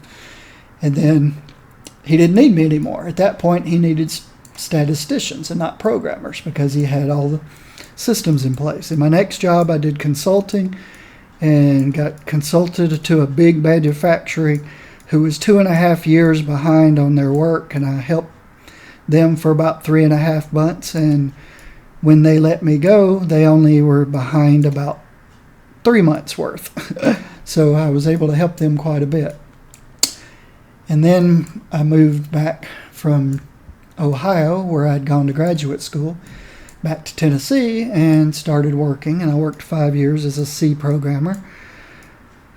And then he didn't need me anymore. At that point, he needed statisticians and not programmers because he had all the systems in place. In my next job, I did consulting and got consulted to a big manufacturer who was 2.5 years behind on their work, and I helped them for about 3.5 months, and when they let me go, they only were behind about 3 months worth. So I was able to help them quite a bit. And then I moved back from Ohio, where I'd gone to graduate school, back to Tennessee and started working. And I worked 5 years as a C programmer.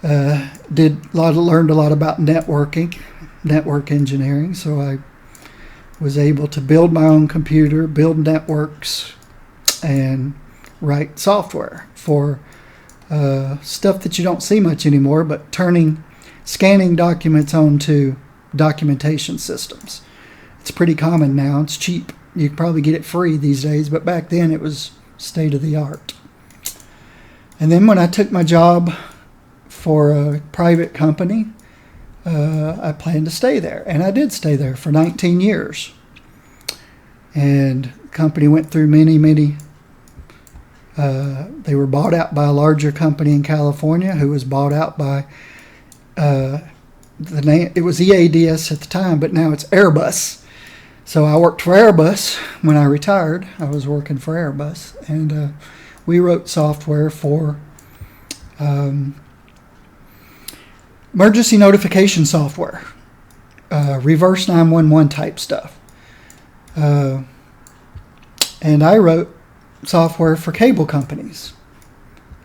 Learned a lot about networking, network engineering. So I was able to build my own computer, build networks, and write software for stuff that you don't see much anymore, but scanning documents onto documentation systems. It's pretty common now. It's cheap. You can probably get it free these days, but back then it was state of the art. And then when I took my job for a private company, I planned to stay there. And I did stay there for 19 years. And the company went through many they were bought out by a larger company in California who was bought out by it was EADS at the time, but now it's Airbus. So I worked for Airbus when I retired. I was working for Airbus, and we wrote software for emergency notification software, reverse 911 type stuff. And I wrote software for cable companies.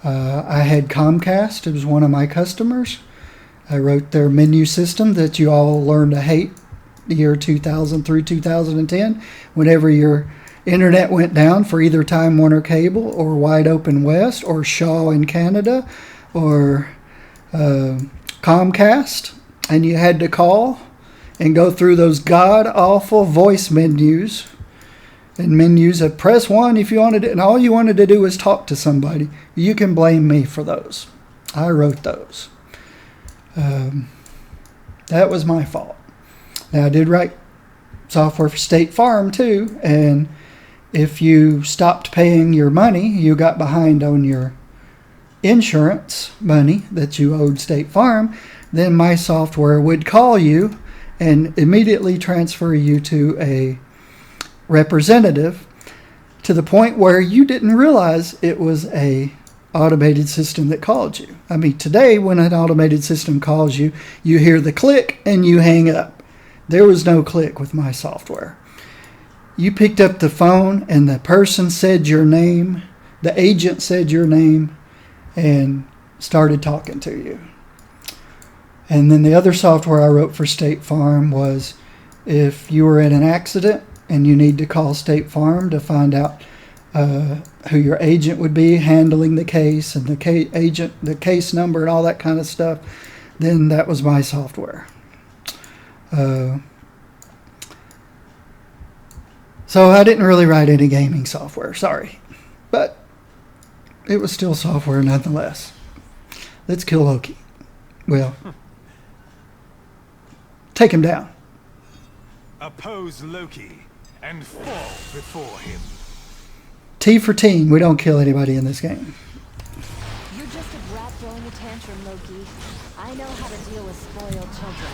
I had Comcast. It was one of my customers. I wrote their menu system that you all learned to hate the year 2000 through 2010, whenever your internet went down for either Time Warner Cable or Wide Open West or Shaw in Canada or Comcast, and you had to call and go through those god-awful voice menus and menus of press 1 if you wanted it, and all you wanted to do was talk to somebody. You can blame me for those. I wrote those. That was my fault. Now, I did write software for State Farm too, and if you stopped paying your money, you got behind on your insurance money that you owed State Farm, then my software would call you and immediately transfer you to a representative, to the point where you didn't realize it was a automated system that called you. I mean, today when an automated system calls you, you hear the click and you hang up. There was no click with my software. You picked up the phone and the person said your name, the agent said your name, and started talking to you. And then the other software I wrote for State Farm was, if you were in an accident and you need to call State Farm to find out who your agent would be handling the case, and the case number and all that kind of stuff, then that was my software. So I didn't really write any gaming software, sorry. But it was still software nonetheless. Let's kill Loki. Well, take him down. Oppose Loki and fall before him. T for team. We don't kill anybody in this game. You're just a brat throwing a tantrum, Loki. I know how to deal with spoiled children.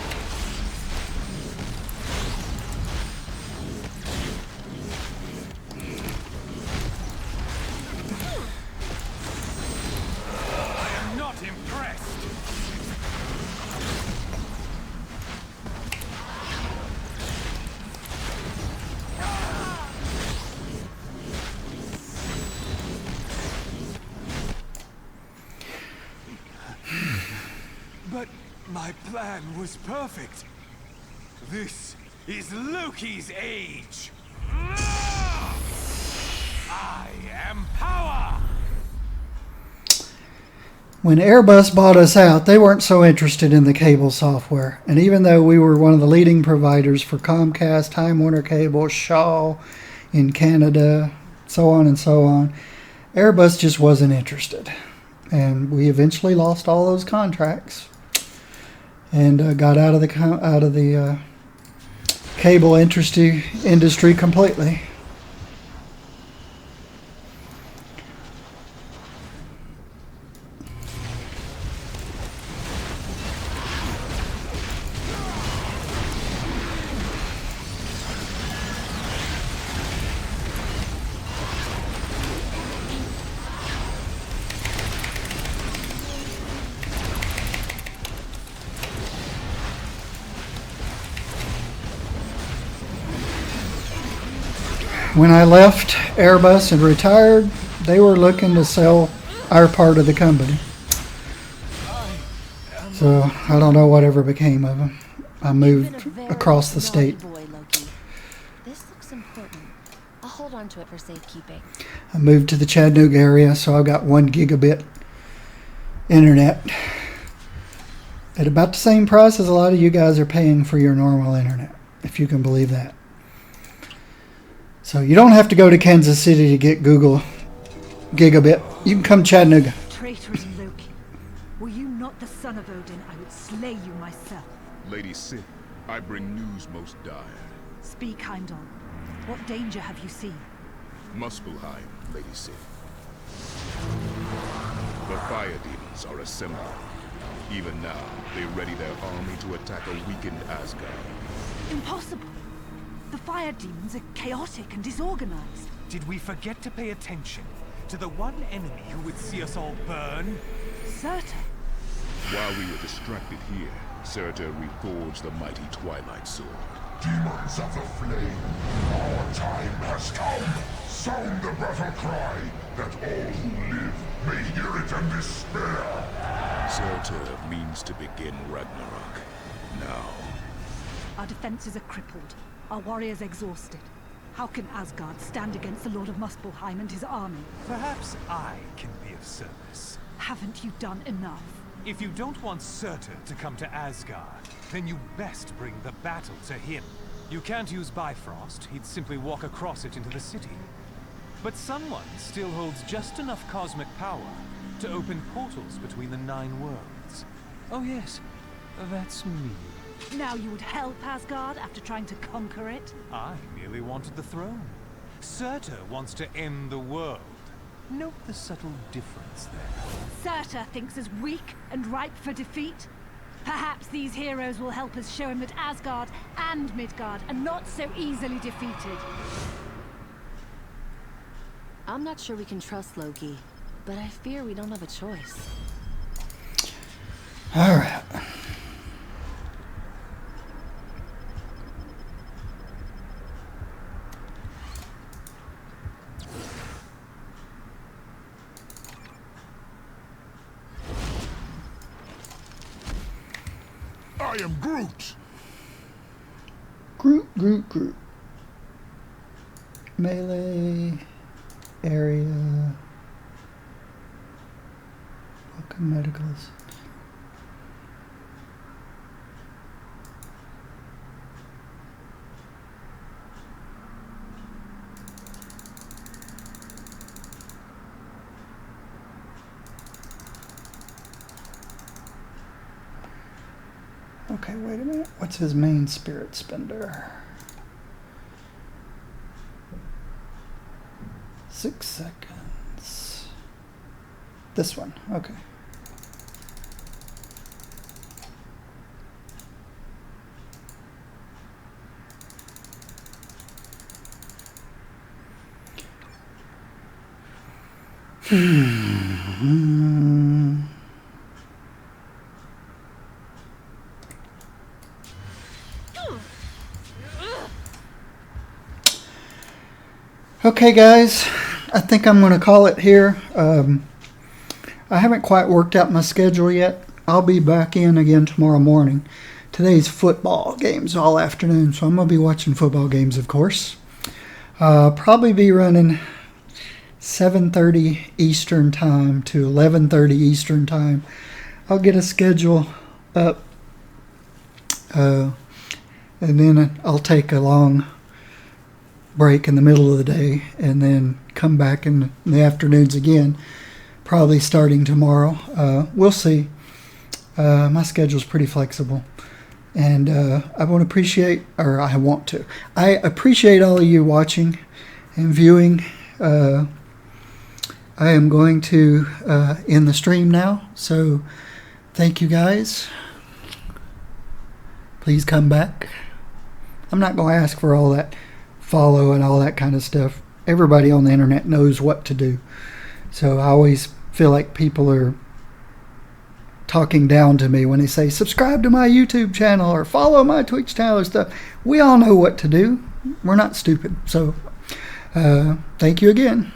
I am not impressed. But my plan was perfect. This is Loki's age. I am power. When Airbus bought us out, they weren't so interested in the cable software. And even though we were one of the leading providers for Comcast, Time Warner Cable, Shaw in Canada, so on and so on, Airbus just wasn't interested. And we eventually lost all those contracts and got out of the cable industry completely. when I left Airbus and retired, they were looking to sell our part of the company. So I don't know whatever became of them. I moved across the state. Boy, Loki. This looks important. I'll hold on to it for safekeeping. I moved to the Chattanooga area, so I've got 1 gigabit internet at about the same price as a lot of you guys are paying for your normal internet, if you can believe that. So you don't have to go to Kansas City to get Google gigabit. You can come Chattanooga. Traitorous Loki. Were you not the son of Odin, I would slay you myself. Lady Sif, I bring news most dire. Speak, Heimdall. What danger have you seen? Muspelheim, Lady Sif. The fire demons are assembling. Even now, they ready their army to attack a weakened Asgard. Impossible. The fire demons are chaotic and disorganized. Did we forget to pay attention to the one enemy who would see us all burn? Surtur. While we were distracted here, Surtur reforged the mighty Twilight Sword. Demons of the flame, our time has come. Sound the battle cry, that all who live may hear it and despair. Surtur means to begin Ragnarok. Now. Our defenses are crippled. Our warriors exhausted. How can Asgard stand against the Lord of Muspelheim and his army? Perhaps I can be of service. Haven't you done enough? If you don't want Surtur to come to Asgard, then you best bring the battle to him. You can't use Bifrost, he'd simply walk across it into the city. But someone still holds just enough cosmic power to open portals between the 9 worlds. Oh yes, that's me. Now you would help Asgard after trying to conquer it? I merely wanted the throne. Surtur wants to end the world. Note the subtle difference there. Surtur thinks us weak and ripe for defeat. Perhaps these heroes will help us show him that Asgard and Midgard are not so easily defeated. I'm not sure we can trust Loki, but I fear we don't have a choice. All right. I am Groot! Groot. Melee area. Welcome medicals. Okay, wait a minute. What's his main spirit spender? 6 seconds. This one, okay. Okay, guys, I think I'm going to call it here. I haven't quite worked out my schedule yet. I'll be back in again tomorrow morning. Today's football games all afternoon, so I'm going to be watching football games, of course. Probably be running 7:30 Eastern Time to 11:30 Eastern Time. I'll get a schedule up, and then I'll take a long break in the middle of the day and then come back in the afternoons again, probably starting tomorrow. We'll see. My schedule's pretty flexible, and I want to appreciate all of you watching and viewing. I am going to end the stream now, so thank you guys. Please come back. I'm not going to ask for all that follow and all that kind of stuff. Everybody on the internet knows what to do. So I always feel like people are talking down to me when they say subscribe to my YouTube channel or follow my Twitch channel or stuff. We all know what to do. We're not stupid. So Thank you again.